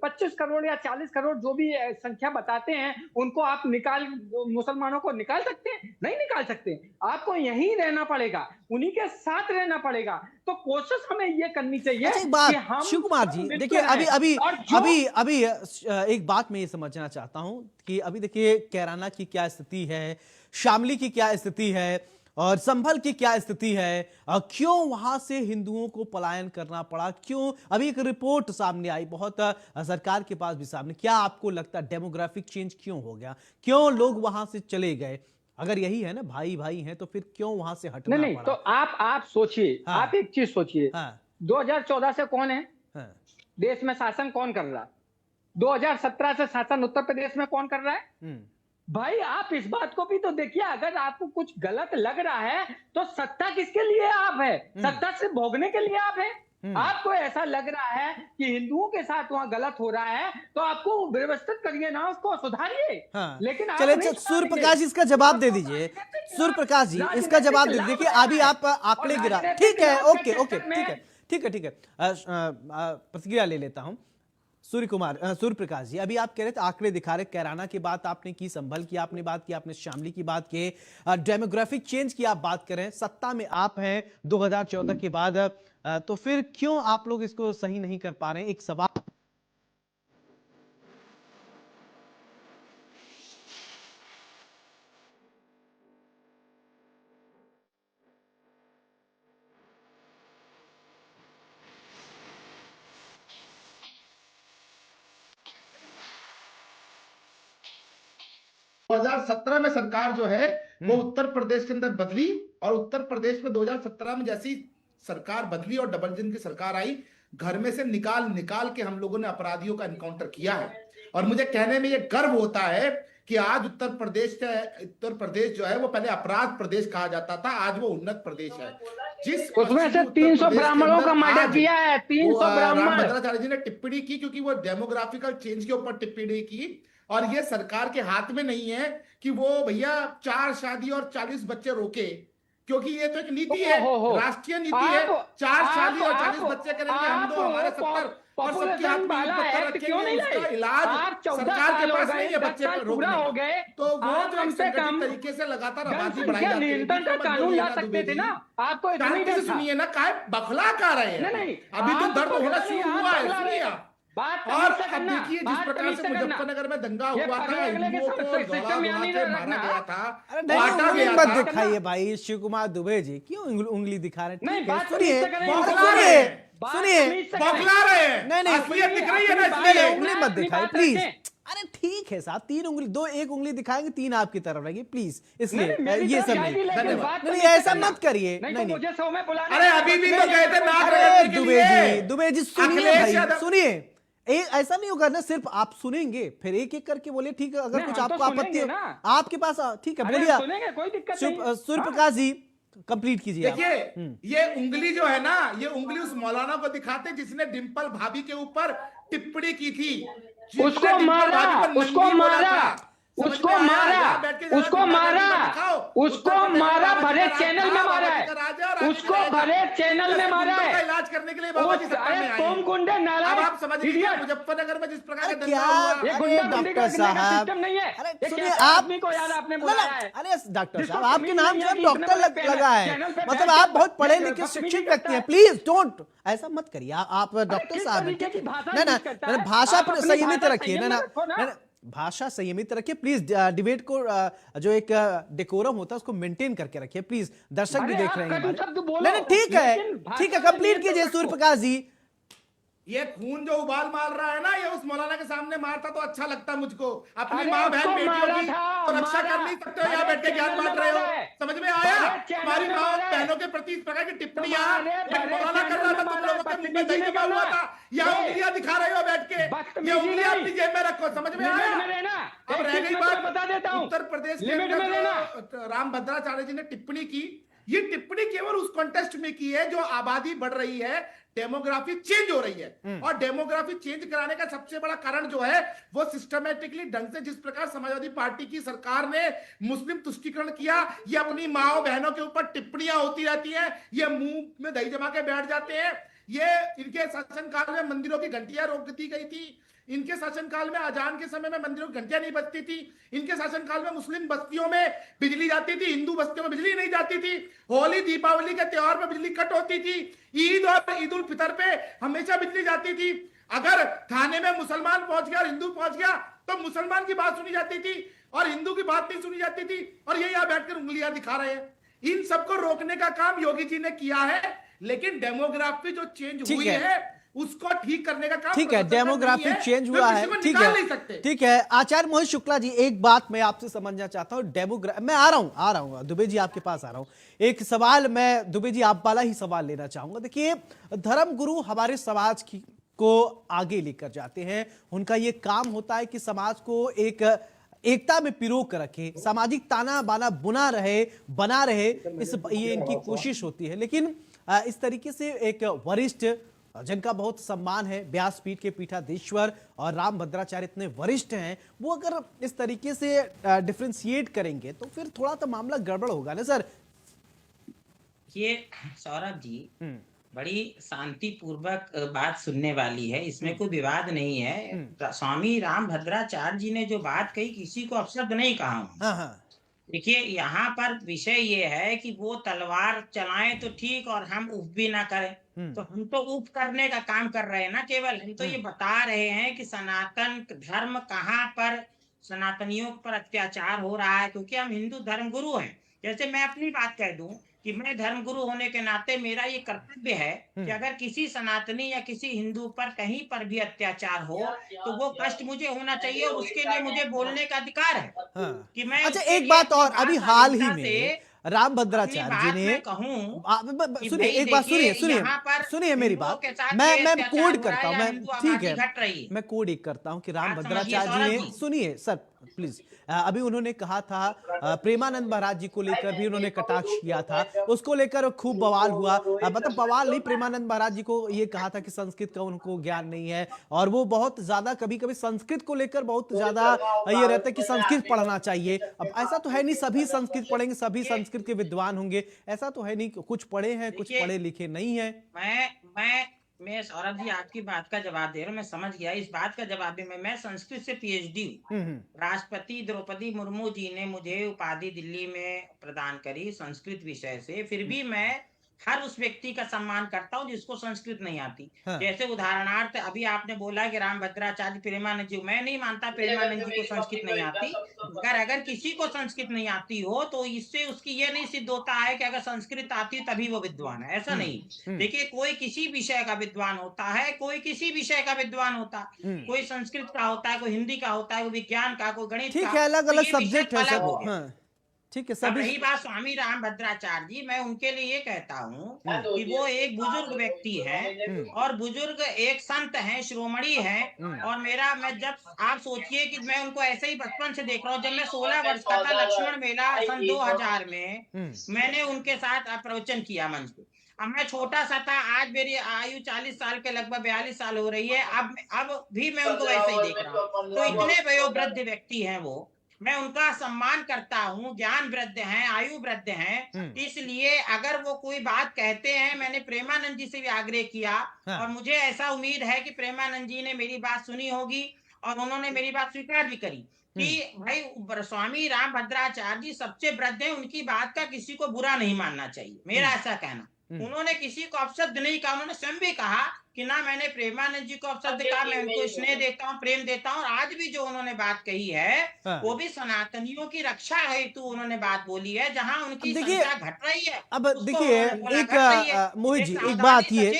25 करोड़ या 40 करोड़ जो भी संख्या बताते हैं, उनको आप मुसलमानों को निकाल सकते हैं? नहीं निकाल सकते। आपको यहीं रहना पड़ेगा, उन्हीं के साथ रहना पड़ेगा। तो कोशिश हमें ये करनी चाहिए। अच्छा, एक बात कि हम शिव कुमार जी, मित्र देखिए, रहें। अभी एक बात मैं ये समझना चाहता हूं कि अभी देखिए कैराना की क्या स्थिति है, शामली की क्या स्थिति है, और संभल की क्या स्थिति है, क्यों वहां से हिंदुओं को पलायन करना पड़ा, क्यों? अभी एक रिपोर्ट सामने आई, बहुत सरकार के पास भी सामने। क्या आपको लगता है डेमोग्राफिक चेंज क्यों हो गया, क्यों लोग वहां से चले गए? अगर यही है ना, भाई भाई हैं, तो फिर क्यों वहां से हटना नहीं, पड़ा? तो आप सोचिए, हाँ। आप एक चीज सोचिए, 2014 से कौन है देश में शासन, कौन कर रहा है? 2017 से शासन उत्तर प्रदेश में कौन कर रहा है? भाई आप इस बात को भी तो देखिए, अगर आपको कुछ गलत लग रहा है तो सत्ता किसके लिए आप है? सत्ता से भोगने के लिए आप है? आपको ऐसा लग रहा है कि हिंदुओं के साथ वहां गलत हो रहा है, तो आपको व्यवस्थित करिए ना, उसको सुधारिए। हाँ। लेकिन चलिए, सूर्य प्रकाश जी इसका जवाब दे दीजिए। सूर्य प्रकाश जी इसका जवाब दे दीजिए कि अभी आप आंकड़े गिरा। ठीक है, ओके ओके, ठीक है, प्रतिक्रिया ले लेता हूं। सूर्य प्रकाश जी, अभी आप कह रहे थे आंकड़े दिखा रहे, कैराना की बात आपने की, संभल की आपने बात की, आपने शामली की बात की, डेमोग्राफिक चेंज की आप बात करें, सत्ता में आप हैं 2014 के बाद, तो फिर क्यों आप लोग इसको सही नहीं कर पा रहे हैं? एक सवाल। दो 2017 में सरकार जो है वो उत्तर प्रदेश के अंदर बदली, और उत्तर प्रदेश में 2017 में जैसी सरकार बदली और डबल इंजन की सरकार आई, घर में से निकाल के हम लोगों ने अपराधियों का एनकाउंटर किया है। और मुझे कहने में ये गर्व होता है कि आज उत्तर प्रदेश जो है वो पहले अपराध प्रदेश कहा जाता था, आज वो उन्नत प्रदेश है। जिस उसमें से 300 ब्राह्मणों का मर्डर किया है, 300 राम ब्राह्मण। भद्राचार्य जी ने टिप्पणी की, क्योंकि वो डेमोग्राफिकल चेंज के ऊपर टिप्पणी की, और ये सरकार के हाथ में नहीं है कि वो भैया 4 शादी और 40 बच्चे रोके, क्योंकि ये तो एक नीति है, राष्ट्रीय नीति है। 4 शादी और 40 बच्चे करेंगे हम, तो हमारे 70 और सबके हाथ में पत्थर रखेंगे, उसका इलाज सरकार के पास नहीं है बच्चे पर रोकने हो गए, तो वो जो एक संगठित तरीके से लगातार आबादी बढ़ाई जाती है। नियंत्रण का कानून ला सकते थे ना, आपको शांति से सुनिए ना, काय बखला कर रहे हैं, नहीं, अभी तो दर्द होना शुरू हुआ है, सुनिए आप। बात और अब देखिए जिस प्रकार से मुजफ्फरनगर में दंगा हुआ था, हिंदुओं को दौड़ा के मारा गया था, काटा उंगली गया मत था। दिखाइए भाई शिव कुमार दुबे जी, क्यों उंगली दिखा रहे हैं? नहीं, ठीक है, बात सुनिए बौखला रहे हैं, सुनिए बौखला रहे हैं, नहीं असलियत दिख रही है ना, नहीं, इसलिए उंगली मत दिखाइए प्लीज। अरे ठीक है साहब, 3 उंगली, 1 उंगली दिखाएंगे, 3 आपकी तरफ रहेगी प्लीज, इसलिए ये सब नहीं, नहीं ऐसा मत करिए। नहीं मुझे 100 में बुलाना। अरे अभी भी तो गए थे नाक रगड़ने के लिए। दुबे जी सुनिए भाई, सुनिए, ऐसा नहीं होगा ना, सिर्फ आप सुनेंगे फिर एक एक करके बोलिए, ठीक है? अगर कुछ आपको आपत्ति हो आपके पास, ठीक है बोलिए। कोई दिक्कत नहीं। सूर्य प्रकाश जी कंप्लीट कीजिए। देखिए ये उंगली जो है ना, ये उंगली उस मौलाना को दिखाते जिसने डिंपल भाभी के ऊपर टिप्पणी की थी, उसको मारा, उसको मारा, उसको मारा, उसको मारा, उसको मारा, भरे चैनल में मारा है, उसको भरे चैनल में मारा है, इलाज करने के लिए बाबा जी सत्ता में आए। तुम गुंडे नालायक, अब आप समझ लीजिए मुजफ्फरनगर में जिस प्रकार का दंगा अरे हुआ, डॉक्टर साहब, नहीं है। अरे सुनिए आप, को यार आपने बुलाया है, अरे डॉक्टर साहब आपके नाम से डॉक्टर लगा है, मतलब आप बहुत पढ़े लिखे शिक्षित व्यक्ति हैं, प्लीज डोंट ऐसा मत करिए आप डॉक्टर साहब। ना भाषा संयमित रखिए, ना भाषा संयमित रखिए प्लीज, डिबेट को जो एक डेकोरम होता है उसको मेंटेन करके रखिए प्लीज, दर्शक भी देख रहे हैं हमारे। नहीं ठीक है, कंप्लीट कीजिए सूर्य प्रकाश जी। ये खून जो उबाल मार रहा है ना, ये उस मौलाना के सामने मारता तो अच्छा लगता मुझको। अपनी माँ बहन बेटियों की तो रक्षा कर नहीं सकते हो, यहाँ बैठ के ज्ञान बांट रहे हो, समझ में आया? हमारी माँ बहनों के प्रति इस प्रकार की टिप्पणियां मौलाना कर रहा था, तुम लोगों के मुंह में दही जमा हुआ था, यहाँ उंगलियां दिखा रहे हो बैठ के, ये उंगलियां अपनी जेब में रखो, समझ में आया? अब रह गई बात उत्तर प्रदेश के अंदर राम भद्राचार्य जी ने टिप्पणी की, ये टिप्पणी केवल उस कॉन्टेस्ट में की है जो आबादी बढ़ रही है, डेमोग्राफी चेंज हो रही है, और डेमोग्राफी चेंज कराने का सबसे बड़ा कारण जो है वो सिस्टमेटिकली ढंग से जिस प्रकार समाजवादी पार्टी की सरकार ने मुस्लिम तुष्टीकरण किया, ये अपनी माओ बहनों के ऊपर टिप्पणियां होती रहती हैं, ये मुंह में दही जमा के बैठ जाते हैं। ये इनके शासनकाल में मंदिरों की घंटियां रोक दी गई थी, इनके शासनकाल में अजान के समय में मंदिरों की घंटियां नहीं बजती थी, इनके शासनकाल में मुस्लिम बस्तियों में बिजली जाती थी, हिंदू बस्तियों में बिजली नहीं जाती थी, होली दीपावली के त्योहार पे बिजली कट होती थी, ईद और ईद उल फितर पे हमेशा बिजली जाती थी। अगर थाने में मुसलमान पहुंच गया और हिंदू पहुंच गया तो मुसलमान की बात सुनी जाती थी और हिंदू की बात नहीं सुनी जाती थी, और ये यहाँ बैठकर उंगलियां दिखा रहे हैं। इन सबको रोकने का काम योगी जी ने किया है, लेकिन डेमोग्राफी जो चेंज हुई है उसको ठीक करने का काम, ठीक है, डेमोग्राफी चेंज हुआ है, ठीक है, ठीक है। आचार्य मोहित शुक्ला जी, एक बात मैं आपसे समझना चाहता हूं, मैं आ रहा हूं दुबे जी आपके पास आ रहा हूं। एक सवाल मैं दुबे जी आप वाला ही सवाल लेना चाहूंगा। देखिए धर्म गुरु हमारे समाज की को आगे लेकर जाते हैं, उनका ये काम होता है कि समाज को एक एकता में पिरो कर रखे, सामाजिक ताना बाना बना रहे, ये इनकी कोशिश होती है। लेकिन इस तरीके से एक वरिष्ठ जिनका बहुत सम्मान है, व्यासपीठ के पीठाधीश्वर और राम भद्राचार्य इतने वरिष्ठ हैं, वो अगर इस तरीके से डिफरेंशिएट करेंगे तो फिर थोड़ा तो मामला गड़बड़ होगा ना सर। ये सौरभ जी बड़ी शांति पूर्वक बात सुनने वाली है, इसमें कोई विवाद नहीं है। स्वामी राम भद्राचार्य जी ने जो बात कही किसी को अपशब्द नहीं कहा। देखिए यहाँ पर विषय ये है कि वो तलवार चलाएं तो ठीक और हम उफ भी ना करें, तो हम तो उफ करने का काम कर रहे हैं ना, केवल हम तो ये बता रहे हैं कि सनातन धर्म कहाँ पर सनातनियों पर अत्याचार हो रहा है, क्योंकि हम हिंदू धर्म गुरु हैं। जैसे मैं अपनी बात कह दूं कि मैं धर्म गुरु होने के नाते मेरा ये कर्तव्य है कि अगर किसी सनातनी या किसी हिंदू पर कहीं पर भी अत्याचार हो तो वो कष्ट मुझे होना चाहिए और उसके लिए मुझे बोलने का अधिकार है। कि मैं अच्छा एक बात और, अभी हाल ही में राम भद्राचार्य जी ने सुनिए, एक बात सुनिए मेरी बात, मैं कोड करता हूँ, मैं ठीक है मैं कोड एक करता हूँ कि राम भद्राचार्य जी ने, सुनिए सर प्लीज। अभी उन्होंने कहा था प्रेमानंद महाराज जी को लेकर भी उन्होंने कटाक्ष किया था, उसको लेकर खूब बवाल हुआ। मतलब बवाल नहीं, प्रेमानंद महाराज जी को ये कहा था कि संस्कृत का उनको ज्ञान नहीं है और वो बहुत ज्यादा कभी कभी संस्कृत को लेकर बहुत ज्यादा ये रहता है कि संस्कृत पढ़ना चाहिए। अब ऐसा तो है नहीं सभी संस्कृत पढ़ेंगे, सभी संस्कृत के विद्वान होंगे, ऐसा तो है नहीं। कुछ पढ़े हैं, कुछ पढ़े लिखे नहीं है। मैं सौरभ जी आपकी बात का जवाब दे रहा हूँ, मैं समझ गया। इस बात का जवाब भी मैं संस्कृत से पीएचडी हूँ। राष्ट्रपति द्रौपदी मुर्मू जी ने मुझे उपाधि दिल्ली में प्रदान करी संस्कृत विषय से, फिर भी मैं हर उस व्यक्ति का सम्मान करता हूँ जिसको संस्कृत नहीं आती। हाँ। जैसे उदाहरणार्थ अभी आपने बोला कि रामभद्राचार्य प्रेमानंद जी, मैं नहीं मानता प्रेमानंद जी को संस्कृत नहीं आती। अगर किसी को संस्कृत नहीं आती हो तो इससे उसकी ये नहीं सिद्ध होता है कि अगर संस्कृत आती तभी वो विद्वान है, ऐसा नहीं। देखिए, कोई किसी विषय का विद्वान होता है, कोई किसी विषय का विद्वान होता है, कोई संस्कृत का होता है, कोई हिंदी का होता है, कोई विज्ञान का, कोई गणित का। ठीक है, अलग अलग सब्जेक्ट है सब। हाँ, ठीक है। अब रही बात स्वामी रामभद्राचार्य जी, मैं उनके लिए ये कहता हूँ कि वो एक बुजुर्ग व्यक्ति है और बुजुर्ग एक संत हैं, शिरोमणि हैं। और मैं जब आप सोचिए कि मैं उनको ऐसे ही बचपन से देख रहा हूँ। जब मैं 16 वर्ष का था, लक्ष्मण मेला सन 2000 में मैंने उनके साथ प्रवचन किया मंच पे। अब मैं छोटा सा था, आज मेरी आयु 40 साल के लगभग 42 साल हो रही है। अब भी मैं उनको वैसे ही देख रहा हूँ। तो इतने वयोवृद्ध व्यक्ति हैं वो, मैं उनका सम्मान करता हूँ, ज्ञान वृद्ध हैं, आयु वृद्ध हैं। इसलिए अगर वो कोई बात कहते हैं, मैंने प्रेमानंद जी से भी आग्रह किया और मुझे ऐसा उम्मीद है कि प्रेमानंद जी ने मेरी बात सुनी होगी और उन्होंने मेरी बात स्वीकार भी करी कि भाई स्वामी रामभद्राचार्य जी सबसे वृद्ध हैं, उनकी बात का किसी को बुरा नहीं मानना चाहिए, मेरा ऐसा कहना। उन्होंने किसी को अपशब्द नहीं कहा, उन्होंने स्वयं भी कहा कि ना मैंने प्रेमानंद जी को अपशब्द कहा, मैं उनको स्नेह देता हूँ, प्रेम देता हूँ। और आज भी जो उन्होंने बात कही है वो भी सनातनियों की रक्षा हेतु उन्होंने बात बोली है, जहां उनकी संख्या घट रही है। अब देखिए एक मोहित जी, एक बात ये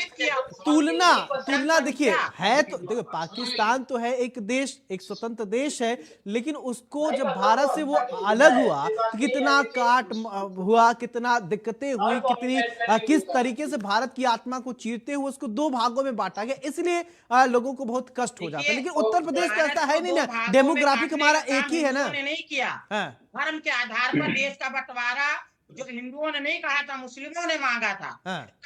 तुलना देखिए है तो, देखो पाकिस्तान तो है एक देश, एक स्वतंत्र देश है, लेकिन उसको जब भारत से वो अलग हुआ तो कितना काट हुआ, कितना दिक्कतें हुई, किस तरीके से भारत की आत्मा को चीरते हुए उसको दो भागों में बांटा गया, इसलिए लोगों को बहुत कष्ट हो जाता है। लेकिन उत्तर प्रदेश तो ऐसा है नहीं ना, डेमोग्राफिक हमारा एक ही है ना। नहीं किया धर्म के आधार पर देश का बंटवारा, जो हिंदुओं ने नहीं कहा था, मुस्लिमों ने मांगा था।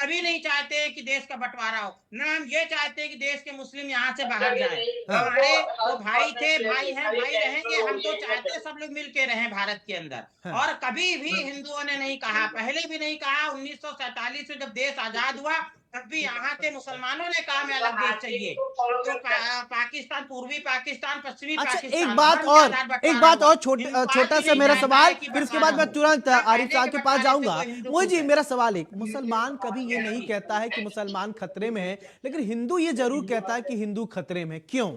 कभी नहीं चाहते कि देश का बंटवारा हो, ना हम ये चाहते कि देश के मुस्लिम यहाँ से बाहर जाए। हमारे वो भाई थे, भाई हैं, भाई रहेंगे। हम तो चाहते सब लोग मिलके रहें भारत के अंदर। और कभी भी हिंदुओं ने नहीं कहा, पहले भी नहीं कहा। 1947 में जब देश आजाद हुआ तब भी यहाँ के मुसलमानों ने कहा हमें अलग देश चाहिए। तो पाकिस्तान, पूर्वी पाकिस्तान, पश्चिमी पाकिस्तान। एक बात और छोटा सा मेरा सवाल, फिर उसके बाद मैं तुरंत आरिफ साहब के पास जाऊंगा। वो जी मेरा सवाल एक, मुसलमान कभी ये नहीं कहता है कि मुसलमान खतरे में है, लेकिन हिंदू ये जरूर कहता है कि हिंदू खतरे में, क्यों?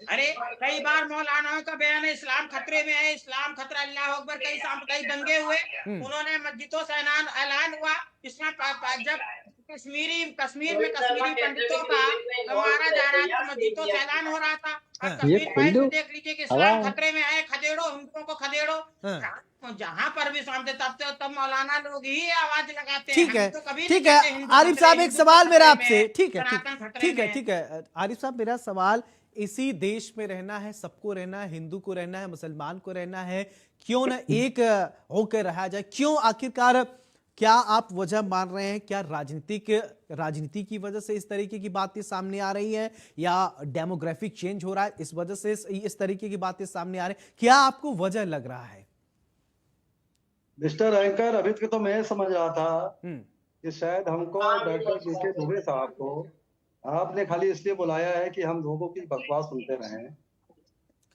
अरे कई बार मौलानाओं का बयान है इस्लाम खतरे में है, इस्लाम खतरा, अल्लाह अकबर। कई सांप्रदायिक दंगे हुए, उन्होंने मस्जिदों से ऐलान हुआ। इसमें जब कश्मीर में कश्मीरी पंडितों का मारा जा रहा था, मस्जिदों से ऐलान हो रहा था। कश्मीर देख लीजिए कि इस्लाम खतरे में है, खदेड़ो हिंदुओं को, खदेड़ो। जहां पर भी सामने तब मौलाना लोग ही आवाज लगाते हैं। ठीक है, ठीक है आरिफ साहब, एक सवाल मेरा आपसे। ठीक है आरिफ साहब, मेरा सवाल, इसी देश में रहना है, सबको रहना है, हिंदू को रहना है, मुसलमान को रहना है, क्यों ना एक होकर रहा जाए? क्यों आखिरकार, क्या आप वजह मान रहे हैं, क्या राजनीति की वजह से इस तरीके की बातें सामने आ रही हैं, या डेमोग्राफिक चेंज हो रहा है इस वजह से इस तरीके की बातें सामने आ रही हैं? क्या आपको वजह लग रहा है? मिस्टर एंकर, अभी तक तो मैं समझ रहा था कि शायद हमको डॉक्टर वीके दुबे साहब को आपने खाली इसलिए बुलाया है कि हम लोगों की बकवास सुनते रहें।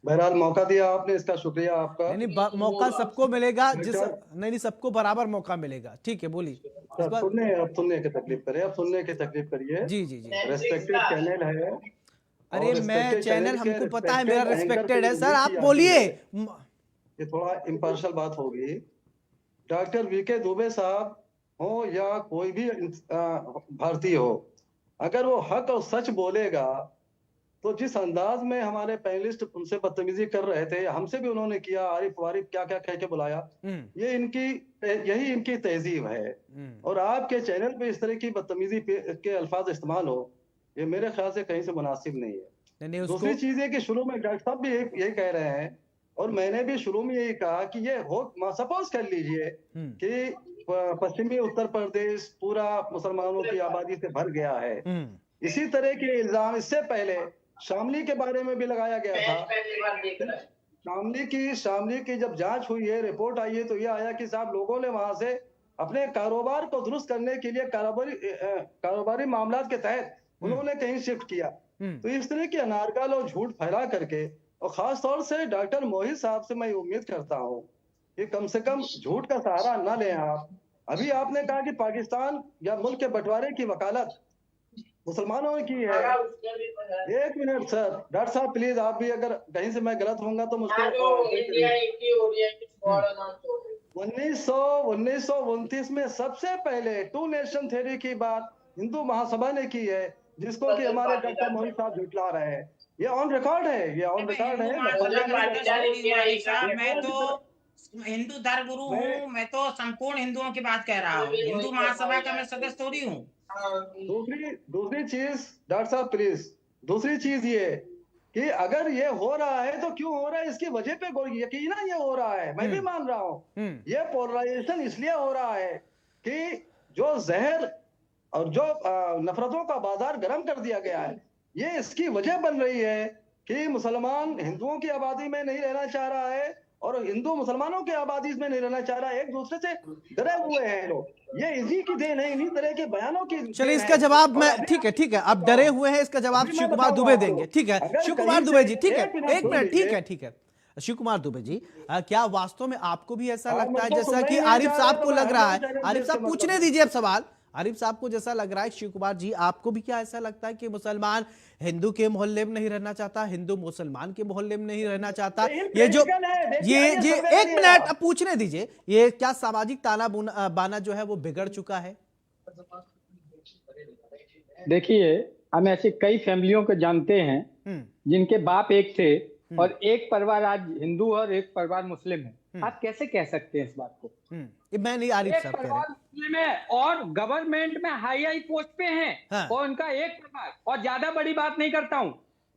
बहरहाल मौका दिया आपने, इसका शुक्रिया आपका। नहीं, मौका सबको मिलेगा, नहीं सबको बराबर मौका मिलेगा। ठीक है, बोलिए। सुनने की तकलीफ करिए, अब सुनने की तकलीफ करिए। जी। रेस्पेक्टेड चैनल है। अरे मैं चैनल, हमको पता है मेरा रेस्पेक्टेड है सर, आप बोलिए। ये थोड़ा इम्पार्शियल बात होगी। डॉक्टर वीके दुबे साहब हो या कोई भी भारतीय हो, अगर वो हक और सच बोलेगा तो जिस अंदाज में हमारे पैनलिस्ट उनसे बदतमीजी कर रहे थे, हमसे भी उन्होंने किया, आरिफ वारिफ क्या क्या कह के बुलाया, यही इनकी तहजीब है। और आपके चैनल पे इस तरह की बदतमीजी के अल्फाज इस्तेमाल हो, ये मेरे ख्याल से कहीं से मुनासिब नहीं है। दूसरी चीज है कि शुरू में डॉक्टर साहब भी यही कह रहे हैं और मैंने भी शुरू में यही कहा कि ये हो, सपोज कर लीजिए कि पश्चिमी उत्तर प्रदेश पूरा मुसलमानों की आबादी से भर गया है। इसी तरह के इल्जाम इससे पहले शामली के बारे में भी लगाया गया था। शामली की जब जांच हुई है, रिपोर्ट आई है, तो ये आया कि साहब लोगों ने वहां से अपने कारोबार को दुरुस्त करने के लिए कारोबारी मामलात के तहत उन्होंने कहीं शिफ्ट किया। तो इस तरह की अनारकल और झूठ फैला करके, और खास तौर से डॉक्टर मोहित साहब से मैं उम्मीद करता हूँ कि कम से कम झूठ का सहारा न लें आप। अभी आपने कहा कि पाकिस्तान या मुल्क के बंटवारे की वकालत मुसलमानों ने की है। एक मिनट सर, डॉक्टर साहब प्लीज, आप भी अगर कहीं से मैं गलत होऊंगा तो मुझको 1929 में सबसे पहले टू नेशन थ्योरी की बात हिंदू महासभा ने की है, जिसको कि हमारे डॉक्टर मोहित साहब झुटला रहे हैं। ये ऑन रिकॉर्ड है, ये ऑन रिकॉर्ड है। मैं तो हिंदू धर्म गुरु हूँ, मैं तो संपूर्ण हिंदुओं की बात कह रहा हूँ। हिंदू महासभा का मैं सदस्य थोड़ी हूँ। दूसरी चीज डॉक्टर साहब प्लीज, दूसरी चीज ये कि अगर ये हो रहा है तो क्यों हो रहा है, इसकी वजह पे यकीनन ये हो रहा है, मैं भी मान रहा हूँ। ये पोलराइजेशन इसलिए हो रहा है कि जो जहर और जो नफरतों का बाजार गर्म कर दिया गया है, ये इसकी वजह बन रही है कि मुसलमान हिंदुओं की आबादी में नहीं रहना चाह रहा है और हिंदू मुसलमानों की आबादी में नहीं रहना चाह रहा है, एक दूसरे से डरे हुए हैं लोग। ये इसी की देन है, इन्हीं तरह के बयानों की। चलिए इसका जवाब मैं, ठीक है, अब डरे हुए हैं, इसका जवाब शिव कुमार दुबे देंगे। ठीक है शिव कुमार दुबे जी, ठीक है, एक मिनट, ठीक है शिव कुमार दुबे जी, क्या वास्तव में आपको भी ऐसा लगता है जैसा कि आरिफ साहब को लग रहा है? आरिफ साहब पूछने दीजिए अब सवाल। आरिफ साहब को जैसा लग रहा है, शिव कुमार जी आपको भी क्या ऐसा लगता है कि मुसलमान हिंदू के मोहल्ले में नहीं रहना चाहता, हिंदू मुसलमान के मोहल्ले में नहीं रहना चाहता? ये जो ये एक मिनट अब पूछने दीजिए, ये क्या सामाजिक ताना बाना जो है वो बिगड़ चुका है? देखिए, हम ऐसे कई फैमिलियों को जानते हैं जिनके बाप एक थे और एक परिवार आज हिंदू और एक परिवार मुस्लिम है। आप कैसे कह सकते हैं इस बात को? मैं नहीं, आरिफ साहब कह रहे हैं। मुस्लिम है और गवर्नमेंट में हाई पोस्ट पे हैं। हाँ। और उनका एक परिवार, और ज्यादा बड़ी बात नहीं करता हूं,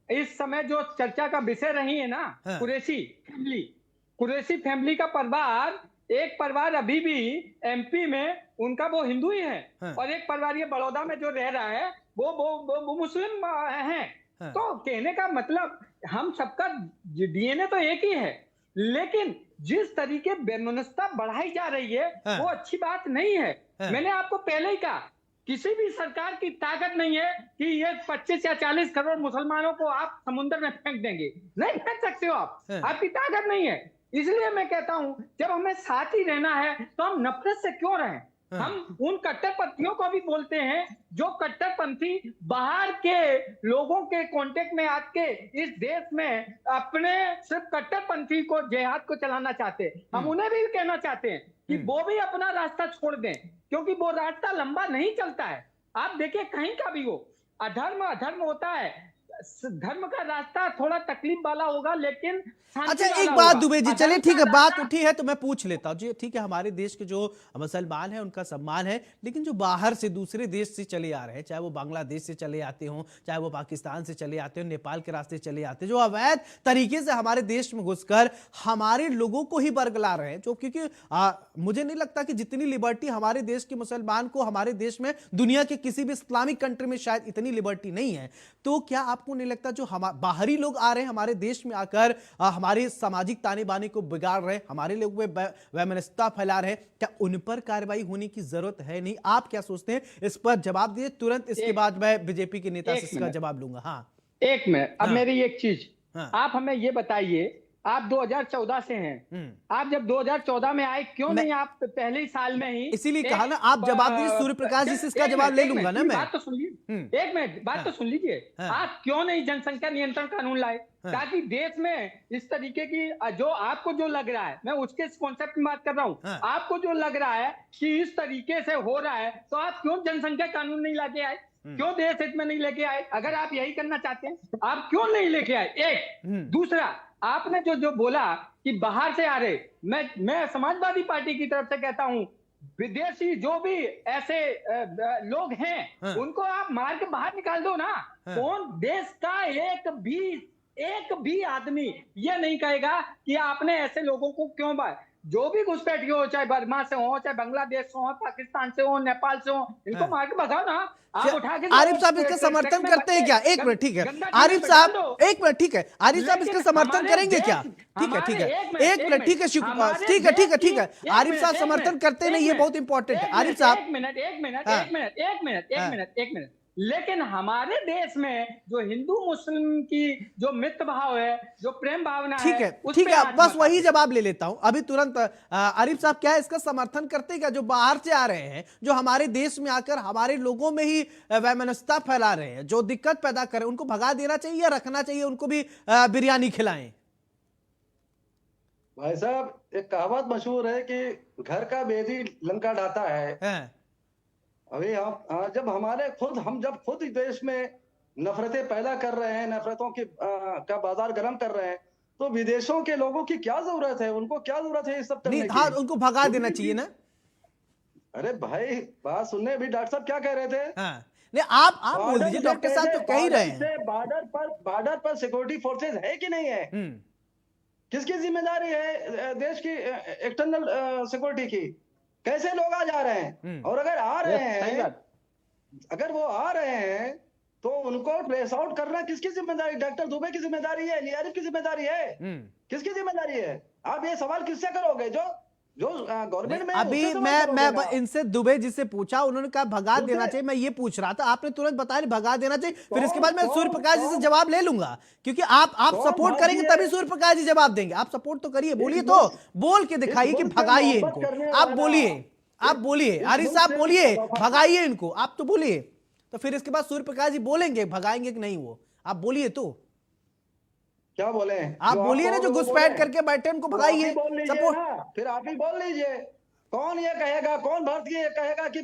इस समय जो चर्चा का विषय रही है ना, हाँ। कुरैशी फैमिली का परिवार, एक परिवार अभी भी एमपी में उनका वो हिंदू ही है। हाँ। और एक परिवार ये बड़ौदा में जो रह रहा है वो मुस्लिम है। हाँ। तो कहने का मतलब हम सबका डीएनए तो एक ही है, लेकिन जिस तरीके बेमनस्ता बढ़ाई जा रही है हाँ। वो अच्छी बात नहीं है। हाँ। मैंने आपको पहले ही कहा, किसी भी सरकार की ताकत नहीं है कि ये 25 या 40 करोड़ मुसलमानों को आप समुद्र में फेंक देंगे, नहीं फेंक सकते हो आप। हाँ। आपकी ताकत नहीं है। इसलिए मैं कहता हूं, जब हमें साथ ही रहना है तो हम नफरत से क्यों रहें? हम उन कट्टरपंथियों को भी बोलते हैं जो कट्टरपंथी बाहर के लोगों के कांटेक्ट में आके इस देश में अपने सिर्फ कट्टरपंथी को जिहाद को चलाना चाहते हैं। हम उन्हें भी कहना चाहते हैं कि वो भी अपना रास्ता छोड़ दें, क्योंकि वो रास्ता लंबा नहीं चलता है। आप देखिए, कहीं का भी हो, अधर्म होता है, धर्म का रास्ता थोड़ा तकलीफ वाला होगा, लेकिन अच्छा एक बात दुबे जी, चलिए ठीक है, बात उठी है तो मैं पूछ लेता हूँ जी। ठीक है, हमारे देश के जो मुसलमान हैं उनका सम्मान है, लेकिन जो बाहर से दूसरे देश से चले आ रहे हैं, चाहे वो बांग्लादेश से चले आते हों, चाहे वो पाकिस्तान से चले आते हो, नेपाल के रास्ते चले आते हैं, जो अवैध तरीके से हमारे देश में घुसकर हमारे लोगों को ही बरगला रहे हैं, जो क्योंकि मुझे नहीं लगता कि जितनी लिबर्टी हमारे देश के मुसलमान को हमारे देश में, दुनिया के किसी भी इस्लामिक कंट्री में शायद इतनी लिबर्टी नहीं है। तो क्या आपको नहीं लगता जो बाहरी लोग आ रहे हैं हमारे देश में आकर हमारे सामाजिक ताने बाने को बिगाड़ रहे हैं, हमारे लोग में वैमनस्यता फैला रहे हैं, क्या उन पर कार्रवाई होने की जरूरत है नहीं? आप क्या सोचते हैं? इस पर जवाब दिए तुरंत, इसके बाद मैं बीजेपी के नेता से इसका जवाब लूंगा। हाँ एक मिनट, अब मेरी एक चीज, आप हमें ये बताइए, आप 2014 से हैं, आप जब 2014 में आए, क्यों नहीं आप पहले ही साल में ही? इसीलिए कहा ना, आप जवाब दीजिए, सूर्य प्रकाश जी से इसका जवाब ले लूंगा ना मैं। बात तो सुन लीजिए, एक मिनट, बात तो सुन लीजिए। आप क्यों नहीं जनसंख्या नियंत्रण कानून लाए, ताकि देश में इस तरीके की जो आपको जो लग रहा है, मैं उसके कॉन्सेप्ट में बात कर रहा हूँ, आपको जो लग रहा है कि इस तरीके से हो रहा है, तो आप क्यों जनसंख्या कानून नहीं लाके आए? क्यों देश हित में नहीं लेके आए? अगर आप यही करना चाहते हैं, आप क्यों नहीं लेके आए? एक दूसरा, आपने जो बोला कि बाहर से आ रहे, मैं समाजवादी पार्टी की तरफ से कहता हूं, विदेशी जो भी ऐसे लोग हैं, उनको आप मार के बाहर निकाल दो ना। कौन देश का एक भी एक भी आदमी ये नहीं कहेगा कि आपने ऐसे लोगों को क्यों जो भी घुसपैठी हो, चाहे बर्मा से हो, चाहे बांग्लादेश से हो, पाकिस्तान से हो, नेपाल से हो, इनको मार के भगाओ ना। आप उठा के आरिफ साहब इसका समर्थन करते हैं क्या? एक मिनट, ठीक है आरिफ साहब, एक मिनट, ठीक है आरिफ साहब इसका समर्थन करेंगे क्या? ठीक है, ठीक है, एक मिनट, ठीक है शिवकुमार, ठीक है, ठीक है, ठीक है, आरिफ साहब समर्थन करते नहीं, ये बहुत इंपॉर्टेंट है। आरिफ साहब एक मिनट, लेकिन हमारे देश में जो हिंदू मुस्लिम की जो मित्र भाव है, जो प्रेम भावना ठीक है, ठीक है, बस वही जवाब ले लेता हूं अभी तुरंत। आरिफ साहब क्या इसका समर्थन करते क्या? जो बाहर से आ रहे हैं, जो हमारे देश में आकर हमारे लोगों में ही वैमनस्यता फैला रहे हैं, जो दिक्कत पैदा कर रहे हैं, उनको भगा देना चाहिए या रखना चाहिए, उनको भी बिरयानी खिलाएं? भाई साहब, एक कहावत मशहूर है कि घर का बेदी लंका ढाता है। अभी हम जब खुद देश में नफरतें पैदा कर रहे हैं, नफरतों की का बाजार गर्म कर रहे हैं, तो विदेशों के लोगों की क्या जरूरत है? उनको क्या जरूरत है ये सब करने की? हाँ, उनको भगा देना चाहिए ना। अरे भाई, बात सुनने भी डॉक्टर साहब क्या कह रहे थे? हाँ, नहीं आप बोल दीजिए, डॉक्टर साहब तो कह ही रहे हैं। बॉर्डर पर सिक्योरिटी फोर्सेज है कि नहीं है? किसकी जिम्मेदारी है देश की एक्सटर्नल सिक्योरिटी की? कैसे लोग आ जा रहे हैं? और अगर आ रहे हैं, अगर वो आ रहे हैं तो उनको ट्रेस आउट करना किसकी जिम्मेदारी? डॉक्टर दुबे की जिम्मेदारी है? लियारिफ की जिम्मेदारी है? किसकी जिम्मेदारी है? आप ये सवाल किससे करोगे? जो गवर्नमेंट में अभी मैं इनसे दुबे जिससे पूछा, उन्होंने कहा भगा देना चाहिए। मैं ये पूछ रहा था, आपने तुरंत बताया भगा देना चाहिए, फिर इसके बाद मैं सूर्य प्रकाश जी से जवाब ले लूंगा, क्योंकि आप सपोर्ट करेंगे तभी सूर्य प्रकाश जी जवाब देंगे। आप सपोर्ट तो करिए, बोलिए, तो बोल के दिखाइए कि भगाइए इनको। आप बोलिए आरिफ साहब, बोलिए भगाइए इनको, आप तो बोलिए, तो फिर इसके बाद सूर्य प्रकाश जी बोलेंगे भगाएंगे कि नहीं। वो आप बोलिए, तो क्या बोले? आप बोलिए ना, जो घुसपैठ करके बैठे उनको भगाइए। सपोर्ट फिर आप ही बोल लीजिए। कौन ये कहेगा, कौन भारतीय ये कहेगा कि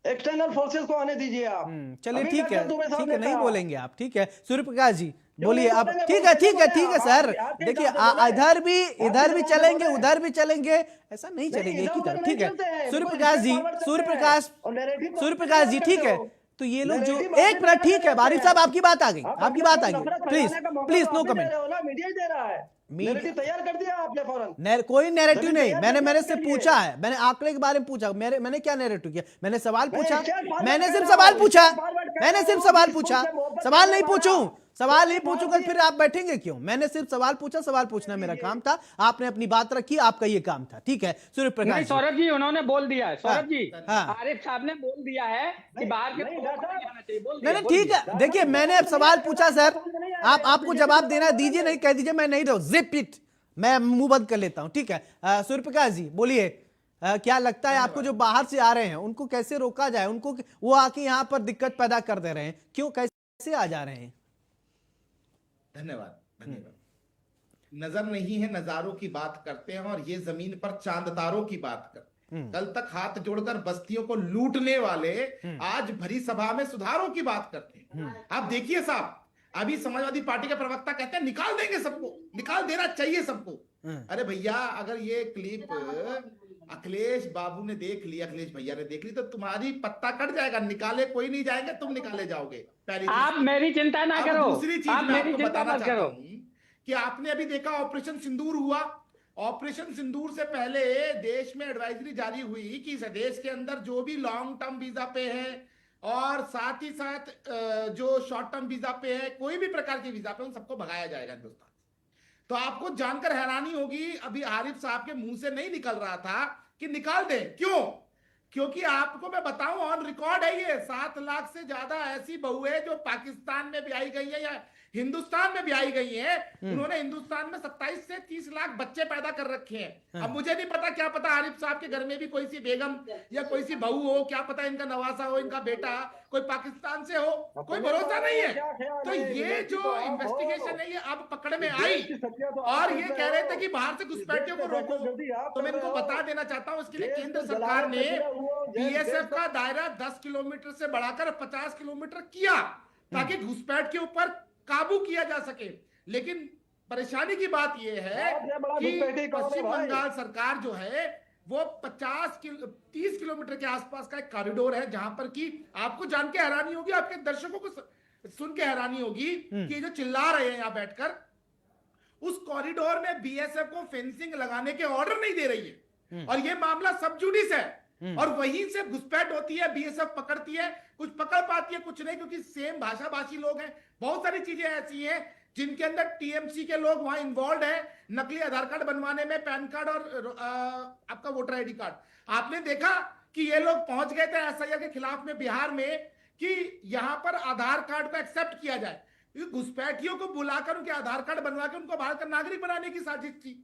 एक्सटर्नल फोर्सेस को आने दीजिए आप? चलिए, ठीक है, नहीं बोलेंगे आप, ठीक है सूर्य प्रकाश जी बोलिए आप। ठीक है सर, देखिए इधर भी चलेंगे, उधर भी चलेंगे, ऐसा नहीं चलेंगे एक ही तरफ। ठीक है सूर्य प्रकाश जी, ठीक है। तो ये लोग जो एक मिनट, ठीक है आरिफ साहब, आपकी बात आ गई, प्लीज नो कमेंट। नैरेटिव तैयार कर दिया आपने फौरन। कोई नैरेटिव नहीं, मैंने से पूछा है, मैंने आंकड़े के बारे में पूछा। मैंने क्या नैरेटिव किया? मैंने सवाल पूछा, मैंने सिर्फ सवाल पूछा, सवाल नहीं पूछूंगा फिर आप बैठेंगे क्यों? मैंने सिर्फ सवाल पूछा, सवाल पूछना मेरा काम था, आपने अपनी बात रखी, आपका ये काम था। ठीक है सूर्य प्रकाश, सौरभ जी उन्होंने बोल दिया है, सौरभ जी आरिफ साहब ने बोल दिया है कि बाहर के नहीं, ठीक है। देखिए मैंने अब सवाल पूछा सर, आपको जवाब देना दीजिए, नहीं कह दीजिए मैं नहीं रहूं, जिप इट, मैं मुंह बंद कर लेता हूं। ठीक है सूर्य प्रकाश जी बोलिए, क्या लगता है आपको जो बाहर से आ रहे हैं उनको कैसे रोका जाए? उनको वो आके यहाँ पर दिक्कत पैदा कर दे रहे हैं, क्यों, कैसे आ जा रहे हैं? धन्यवाद। नजर नहीं है, नजारों की बात करते हैं, और ये जमीन पर चांद तारों की बात करते हैं। कल तक हाथ जोड़कर बस्तियों को लूटने वाले आज भरी सभा में सुधारों की बात करते हैं। आप देखिए साहब, अभी समाजवादी पार्टी के प्रवक्ता कहते हैं निकाल देंगे सबको, निकाल देना चाहिए सबको। अरे भैया, अगर ये क्लिप अखिलेश बाबू ने देख ली, अखिलेश भैया ने देख ली, तो तुम्हारी पत्ता कट जाएगा, निकाले कोई नहीं जाएंगे, तुम निकाले जाओगे। पहली आप मेरी चिंता ना करो। दूसरी चीज मैं आपको बताना चाहता हूं कि आपने अभी देखा ऑपरेशन सिंदूर हुआ। ऑपरेशन सिंदूर से पहले देश में एडवाइजरी जारी हुई कि इस देश के अंदर जो भी लॉन्ग टर्म वीजा पे है और साथ ही साथ जो शॉर्ट टर्म वीजा पे है, कोई भी प्रकार के वीजा पे, उन सबको भगाया जाएगा हिंदुस्तान। तो आपको जानकर हैरानी होगी, अभी आरिफ साहब के मुंह से नहीं निकल रहा था कि निकाल दें। क्यों? क्योंकि आपको मैं बताऊं, ऑन रिकॉर्ड है ये, 7 लाख से ज्यादा ऐसी बहुएं जो पाकिस्तान में ब्याही गई है या हिंदुस्तान में ब्याही गई हैं। उन्होंने हिंदुस्तान में 27 से 30 लाख बच्चे पैदा कर रखे हैं। अब मुझे नहीं पता, क्या पता आरिफ साहब के घर में भी कोई सी बेगम या कोई सी बहू हो, क्या पता इनका नवासा हो, इनका बेटा कोई पाकिस्तान से हो, कोई भरोसा नहीं है। तो ये जो इन्वेस्टिगेशन है ये अब पकड़ में आई, और ये कह रहे थे कि बाहर से घुसपैठियों को रोको। तो मैं इनको बता देना चाहता हूं, इसके लिए केंद्र सरकार ने बीएसएफ का दायरा 10 किलोमीटर से बढ़ाकर 50 किलोमीटर किया, ताकि घुसपैठ के ऊपर काबू किया जा सके। लेकिन परेशानी की बात यह है कि पश्चिम बंगाल सरकार जो है वो 30 किलोमीटर के आसपास का एक कॉरिडोर है, जहां पर कि आपको जान के हैरानी होगी, आपके दर्शकों को सुन के हैरानी होगी कि जो चिल्ला रहे हैं यहाँ बैठकर, उस कॉरिडोर में बीएसएफ को फेंसिंग लगाने के ऑर्डर नहीं दे रही है, और ये मामला सब जुडिस है, और वहीं से घुसपैठ होती है, बीएसएफ पकड़ती है, कुछ पकड़ पाती है, कुछ नहीं, क्योंकि सेम भाषा भाषी लोग हैं। बहुत सारी चीजें ऐसी हैं जिनके अंदर टीएमसी के लोग वहां इन्वॉल्व है, नकली आधार कार्ड बनवाने में, पैन कार्ड और आपका वोटर आईडी कार्ड। आपने देखा कि ये लोग पहुंच गए थे एसआईआर के खिलाफ में बिहार में कि यहां पर आधार कार्ड को एक्सेप्ट किया जाए। घुसपैठियों को बुलाकर उनके आधार कार्ड बनवा के उनको भारत का नागरिक बनाने की साजिश थी।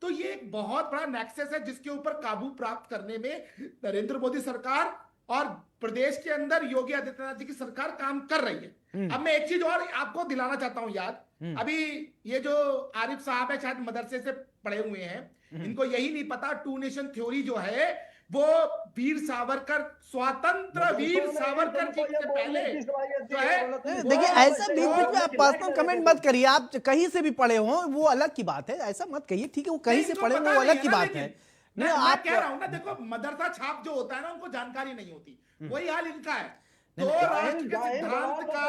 तो ये एक बहुत बड़ा नेक्सस है जिसके ऊपर काबू प्राप्त करने में नरेंद्र मोदी सरकार और प्रदेश के अंदर योगी आदित्यनाथ जी की सरकार काम कर रही है। अब मैं एक चीज और आपको दिलाना चाहता हूं याद, अभी ये जो आरिफ साहब है शायद मदरसे से पढ़े हुए हैं, इनको यही नहीं पता टू नेशन थ्योरी जो है वो वीर सावरकर, स्वतंत्र वीर सावरकर जी से पहले जो है। देखिए ऐसा बीच बीच में आप पर्सनल कमेंट मत करिए, आप कहीं से भी पढ़े हो वो अलग की बात है, ऐसा मत कहिए, ठीक है, वो कहीं से पढ़े हो वो अलग की बात है। नहीं, आप कह रहा हूं ना, देखो मदरसा छाप जो होता है ना, उनको जानकारी नहीं होती, वही हाल इनका है। तो राष्ट्र के सिद्धांत का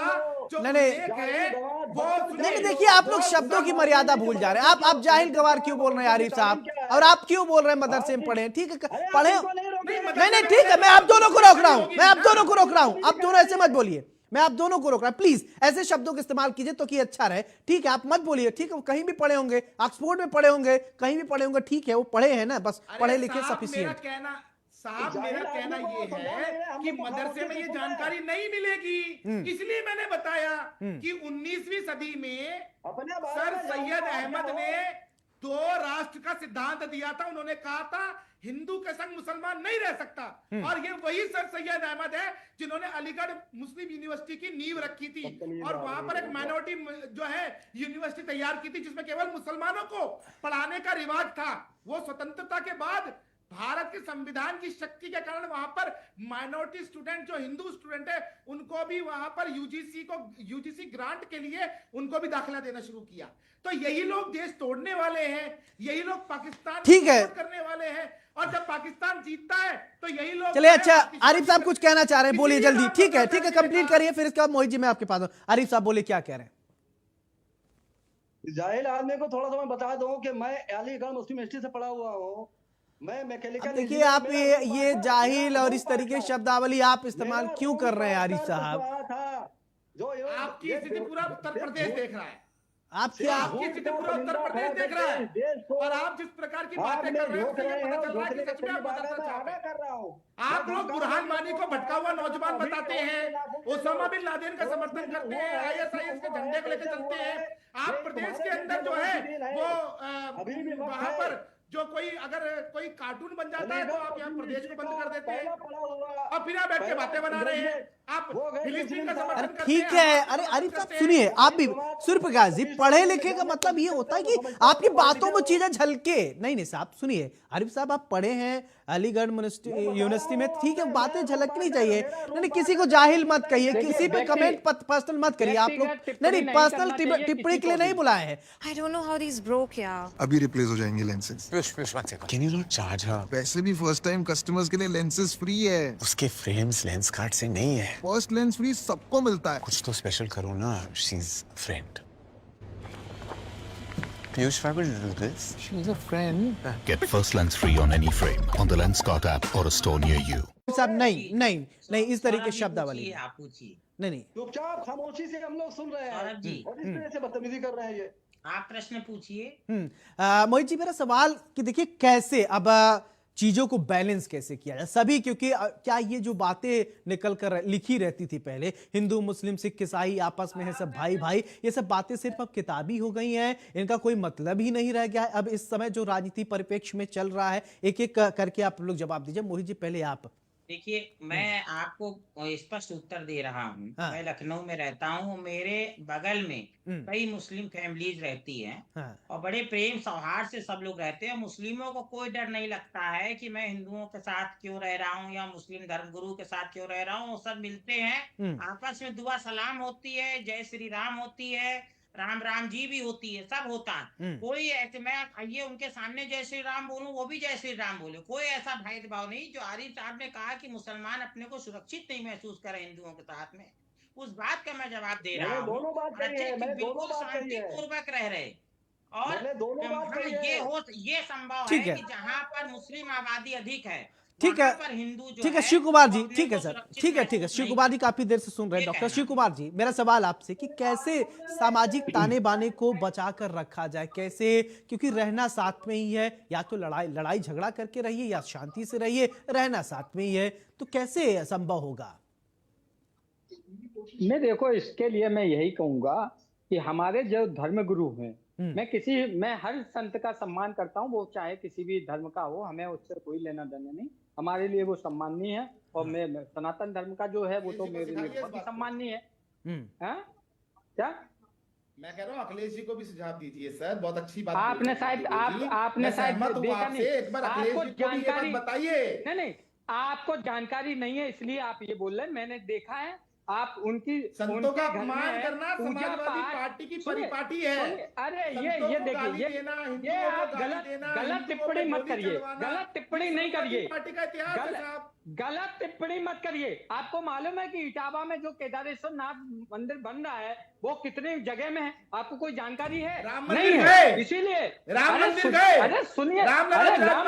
जो उल्लेख है वो नहीं, देखिए आप लोग शब्दों की मर्यादा भूल जा रहे हैं। आप जाहिल गवार क्यों बोल रहे हैं आरिफ साहब, और आप क्यों बोल रहे हैं मदरसे में पढ़े? ठीक है पढ़े, नहीं ठीक है, मैं आप दोनों को रोक रहा हूं, मैं आप दोनों को रोक रहा हूं, आप दोनों ऐसे मत बोलिए, मैं आप दोनों को रोक रहा हूं। प्लीज ऐसे शब्दों का इस्तेमाल कीजिए तो कि अच्छा रहे, ठीक है, आप मत बोलिए, ठीक है, कहीं भी पढ़े होंगे, ऑक्सफोर्ड में पढ़े होंगे, कहीं भी पढ़े होंगे, ठीक है, वो पढ़े हैं ना, बस पढ़े लिखे सफिशिएंट। मेरा कहना ये है कि मदरसे में ये जानकारी नहीं मिलेगी, इसलिए मैंने बताया कि 19वीं सदी में सर सैयद अहमद ने दो राष्ट्र का सिद्धांत दिया था। उन्होंने कहा था हिंदू के संग मुसलमान नहीं रह सकता, और ये वही सर सैयद अहमद है जिन्होंने अलीगढ़ मुस्लिम यूनिवर्सिटी की नींव रखी थी, और वहां पर एक माइनॉरिटी जो है यूनिवर्सिटी तैयार की थी जिसमें केवल मुसलमानों को पढ़ाने का रिवाज था। वो स्वतंत्रता के बाद भारत के संविधान की शक्ति के कारण वहां पर माइनॉरिटी स्टूडेंट जो हिंदू स्टूडेंट है उनको भी वहां पर यूजीसी ग्रांट के लिए उनको भी दाखिला देना शुरू किया। तो यही लोग देश तोड़ने वाले हैं, यही लोग पाकिस्तान ठीक है करने वाले हैं, और जब पाकिस्तान जीतता है तो यही लोग। चलिए अच्छा, आरिफ साहब कुछ कहना चाह रहे हैं, बोलिए जल्दी। ठीक है कंप्लीट करिए, फिर इसके बाद मोहित जी मैं आपके पास हूं। आरिफ साहब बोलिए क्या कह रहे हैं। जाहिल आदमी को थोड़ा सा मैं बता दूं कि मैं अलीगढ़ मुस्लिम यूनिवर्सिटी से पढ़ा हुआ हूँ। मैं मैकेनिकल, देखिए आप ये जाहिल और इस तरीके की शब्दावली आप इस्तेमाल क्यों कर रहे हैं आरिफ साहब? आपकी स्थिति पूरा उत्तर प्रदेश देख रहा है, आपकी स्थिति पूरा उत्तर प्रदेश देख रहा है, और आप जिस प्रकार की बातें कर रहे हैं उससे ये पता चल रहा है कि सच में आप मदरसा छाप है। आप लोग बुरहान वानी को भटका हुआ नौजवान बताते हैं, ओसामा बिन लादेन का समर्थन करते हैं, आईएसआईएस के झंडे को लेकर चलते हैं। आप प्रदेश के अंदर जो है वो वहां पर जो कोई अगर कोई कार्टून बन जाता है तो आप यहाँ प्रदेश को बंद कर देते हैं, और फिर आप बैठ के बातें बना रहे हैं। आप फिलिस्तीन का समर्थन करते हैं। ठीक है, अरे आरिफ साहब सुनिए, आप भी सूर्यप्रकाश जी, पढ़े लिखे का मतलब ये होता है कि आपकी बातों में चीजें झलके। नहीं साहब सुनिए, आरिफ साहब आप पढ़े हैं अलीगढ़ यूनिवर्सिटी में, ठीक है, बातें झलकनी चाहिए। नहीं किसी को जाहिल मत कहिए, किसी पे कमेंट पर्सनल मत करिए आप लोग। नहीं पर्सनल टिप्पणी के लिए नहीं बुलाए हैं। I don't know how these broke, यार। अभी रिप्लेस हो जाएंगे lenses. Can you not charge her? वैसे भी फर्स्ट टाइम कस्टमर्स के लिए लेंसेज फ्री है। उसके फ्रेम्स लेंस कार्ड से नहीं है। फर्स्ट लेंस फ्री सबको मिलता है। कुछ तो स्पेशल करो ना, she's a friend. Piyush, why would you do this? She's a friend. Get first lens free on any frame on the Lenskart app or a store near you. साहब नहीं इस तरीके की शब्दावली आप पूछिए। नहीं चुपचाप खामोशी से हम लोग सुन रहे हैं, और इस तरह से बदतमीजी कर रहे हैं ये। आप प्रश्न पूछिए। मोहित जी मेरा सवाल कि देखिए कैसे अब चीजों को बैलेंस कैसे किया जाए सभी, क्योंकि क्या ये जो बातें निकल कर लिखी रहती थी पहले, हिंदू मुस्लिम सिख ईसाई आपस में है सब भाई भाई, ये सब बातें सिर्फ अब किताबी हो गई हैं, इनका कोई मतलब ही नहीं रह गया है। अब इस समय जो राजनीति परिप्रेक्ष्य में चल रहा है, एक एक करके आप लोग जवाब दीजिए। मोहित जी पहले आप। देखिए मैं आपको स्पष्ट उत्तर दे रहा हूँ। मैं लखनऊ में रहता हूँ, मेरे बगल में कई मुस्लिम फैमिलीज रहती हैं, और बड़े प्रेम सौहार्द से सब लोग रहते हैं। मुस्लिमों को कोई डर नहीं लगता है कि मैं हिंदुओं के साथ क्यों रह रहा हूँ या मुस्लिम धर्मगुरु के साथ क्यों रह रहा हूँ। वो सब मिलते हैं, आपस में दुआ सलाम होती है, जय श्री राम होती है, राम राम जी भी होती है, सब होता है। कोई ऐसे मैं आइए उनके सामने जय श्री राम बोलूं, वो भी जय श्री राम बोले, कोई ऐसा भेदभाव नहीं। जो आरिफ साहब ने कहा कि मुसलमान अपने को सुरक्षित नहीं महसूस करे हिंदुओं के साथ में, उस बात का मैं जवाब दे रहा मैंने हूँ। दोनों बात कही है, मैंने बिल्कुल दोनों बात कही है। शांतिपूर्वक रह रहे और मैंने दोनों बात कही है। ये संभव ठीक है है। कि जहाँ पर मुस्लिम आबादी अधिक है ठीक है, वहाँ पर हिंदू जो ठीक है है शिव कुमार वो जी, अपने ठीक है को सर, सुरक्षित ठीक है महसूस शिव नहीं कुमार जी काफी देर से सुन रहे हैं। ये डॉक्टर कहना शिव कुमार जी, मेरा सवाल आपसे कि कैसे सामाजिक ताने बाने को बचा कर रखा जाए, कैसे, क्योंकि रहना साथ में ही है, या तो लड़ाई झगड़ा करके रहिए या शांति से रहिए, रहना साथ में ही है, तो कैसे संभव होगा? मैं देखो, इसके लिए मैं यही कहूंगा कि हमारे जो धर्म गुरु हैं, मैं हर संत का सम्मान करता हूँ, वो चाहे किसी भी धर्म का हो, हमें उससे कोई लेना देना नहीं, हमारे लिए वो सम्माननीय है। और मैं सनातन धर्म का जो है वो तो मेरे लिए बहुत ही सम्माननीय है। हाँ? क्या मैं कह रहा हूँ, अखिलेश जी को भी सुझाव दीजिए सर, बहुत अच्छी बात आपने शायद आपने शायद देखा नहीं, एक बार अखिलेश जी को भी ये बात बताइए। नहीं, आपको जानकारी नहीं है इसलिए आप ये बोल रहे हैं। मैंने देखा है, आप उनकी संतों का अपमान करना समाजवादी पार्टी की परिपाटी है। अरे ये देखिए, ये आप गलत टिप्पणी मत करिए, गलत टिप्पणी नहीं करिए, पार्टी का इतिहास है साहब। गलत टिप्पणी मत करिए। आपको मालूम है कि इटावा में जो केदारेश्वर नाथ मंदिर बन रहा है वो कितनी जगह में है? आपको कोई जानकारी है? राम नहीं मंदिर है, इसीलिए राम मंदिर गए। अरे सुनिए, राम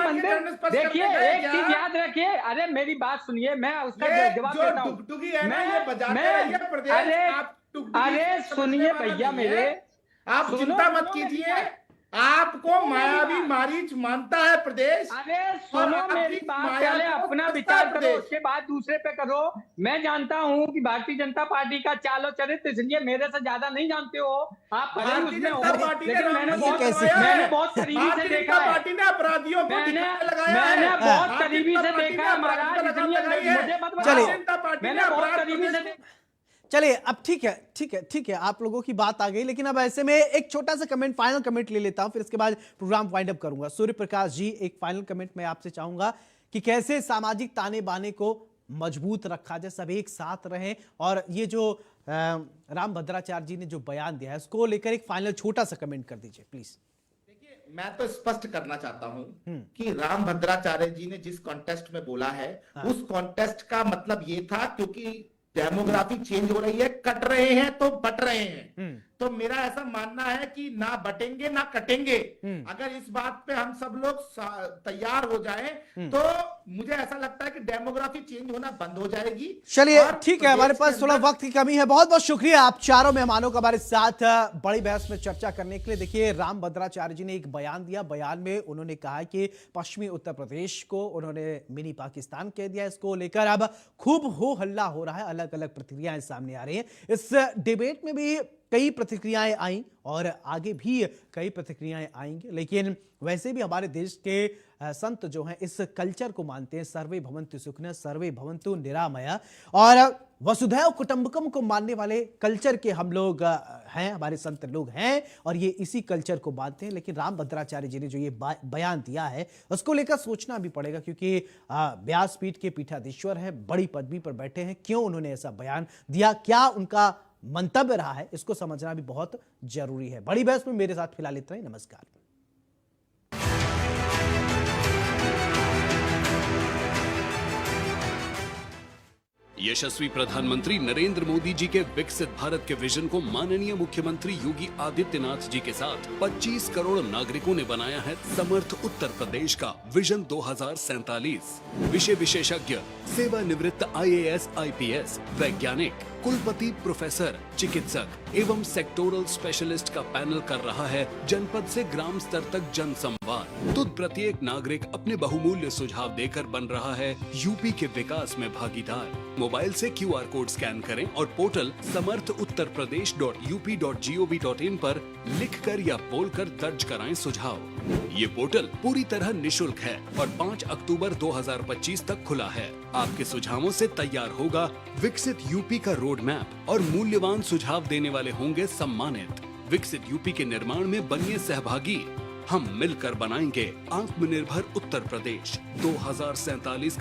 मंदिर देखिए, एक चीज याद रखिए। अरे मेरी बात सुनिए, मैं उसका जवाब देता हूँ। टुकटुकी है ना, ये बजाते रहिए प्रदेश। अरे सुनिए भैया मेरे, आप चिंता मत कीजिए, आपको मायावी मारीच मानता है प्रदेश। अरे सुनो मेरी बात, पहले अपना विचार करो, उसके बाद दूसरे पे करो। मैं जानता हूँ कि भारतीय जनता पार्टी का चालो चरित्र, इसलिए मेरे से ज्यादा नहीं जानते हो आप। भारतीय जनता पार्टी ने मैंने बहुत करीबी से देखा है, पार्टी ने अपराधियों को मैंने बहुत करीबी से देखा है महाराज, इसलिए मुझे मत बताओ। मैंने बहुत करीबी से देखा। चलिए अब ठीक है, आप लोगों की बात आ गई, लेकिन अब ऐसे में एक छोटा सा कमेंट, फाइनल कमेंट ले लेता हूं, फिर इसके बाद प्रोग्राम वाइंड अप करूंगा। सूर्य प्रकाश जी, एक फाइनल कमेंट मैं आपसे चाहूंगा कि कैसे सामाजिक ताने बाने को मजबूत रखा जाए, सब एक साथ रहें, और ये जो राम भद्राचार्य जी ने जो बयान दिया है उसको लेकर एक फाइनल छोटा सा कमेंट कर दीजिए प्लीज। मैं तो स्पष्ट करना चाहता हूं कि राम भद्राचार्य जी ने जिस कॉन्टेस्ट में बोला है, उस कॉन्टेस्ट का मतलब ये था, क्योंकि डेमोग्राफी चेंज हो रही है, कट रहे हैं तो बट रहे हैं, तो मेरा ऐसा मानना है कि ना बटेंगे ना कटेंगे। अगर इस बात पे हम सब लोग तैयार हो जाएं, तो मुझे ऐसा लगता है कि डेमोग्राफी चेंज होना बंद हो जाएगी। चलिए ठीक है, हमारे पास थोड़ा वक्त की कमी है। बहुत बहुत शुक्रिया आप चारों मेहमानों का हमारे साथ बड़ी बहस में चर्चा करने के लिए। देखिए, राम भद्राचार्य जी ने एक बयान दिया, बयान में उन्होंने कहा कि पश्चिमी उत्तर प्रदेश को उन्होंने मिनी पाकिस्तान कह दिया। इसको लेकर अब खूब हो हल्ला हो रहा है, अलग अलग प्रतिक्रियाएं सामने आ रही हैं। इस डिबेट में भी कई प्रतिक्रियाएं आई और आगे भी कई प्रतिक्रियाएं आएंगी, लेकिन वैसे भी हमारे देश के संत जो हैं इस कल्चर को मानते हैं, सर्वे भवन्तु सुखिनः सर्वे भवन्तु निरामया, और वसुधैव कुटुंबकम को मानने वाले कल्चर के हम लोग हैं, हमारे संत लोग हैं, और ये इसी कल्चर को मानते हैं। लेकिन राम भद्राचार्य जी ने जो ये बयान दिया है उसको लेकर सोचना भी पड़ेगा, क्योंकि व्यासपीठ के पीठाधीश्वर हैं, बड़ी पदवी पर बैठे हैं, क्यों उन्होंने ऐसा बयान दिया, क्या उनका मंतव्य रहा है, इसको समझना भी बहुत जरूरी है। बड़ी बहस में मेरे साथ फिलहाल इतना ही। नमस्कार। यशस्वी प्रधानमंत्री नरेंद्र मोदी जी के विकसित भारत के विजन को माननीय मुख्यमंत्री योगी आदित्यनाथ जी के साथ 25 करोड़ नागरिकों ने बनाया है समर्थ उत्तर प्रदेश का विजन 2047। विषय विशेषज्ञ, सेवानिवृत्त IAS IPS वैज्ञानिक, कुलपति, प्रोफेसर, चिकित्सक एवं सेक्टोरल स्पेशलिस्ट का पैनल कर रहा है जनपद से ग्राम स्तर तक जन संवाद। तो प्रत्येक नागरिक अपने बहुमूल्य सुझाव देकर बन रहा है यूपी के विकास में भागीदार। मोबाइल से QR कोड स्कैन करें और पोर्टल samarthuttarpradesh.up.gov.in पर लिखकर या बोलकर दर्ज कराएं सुझाव। ये पोर्टल पूरी तरह निशुल्क है और 5 अक्टूबर 2025 तक खुला है। आपके सुझावों से तैयार होगा विकसित यूपी का रोड मैप और मूल्यवान सुझाव देने वाले होंगे सम्मानित। विकसित यूपी के निर्माण में बनिए सहभागी। हम मिलकर बनाएंगे आत्मनिर्भर उत्तर प्रदेश 2047।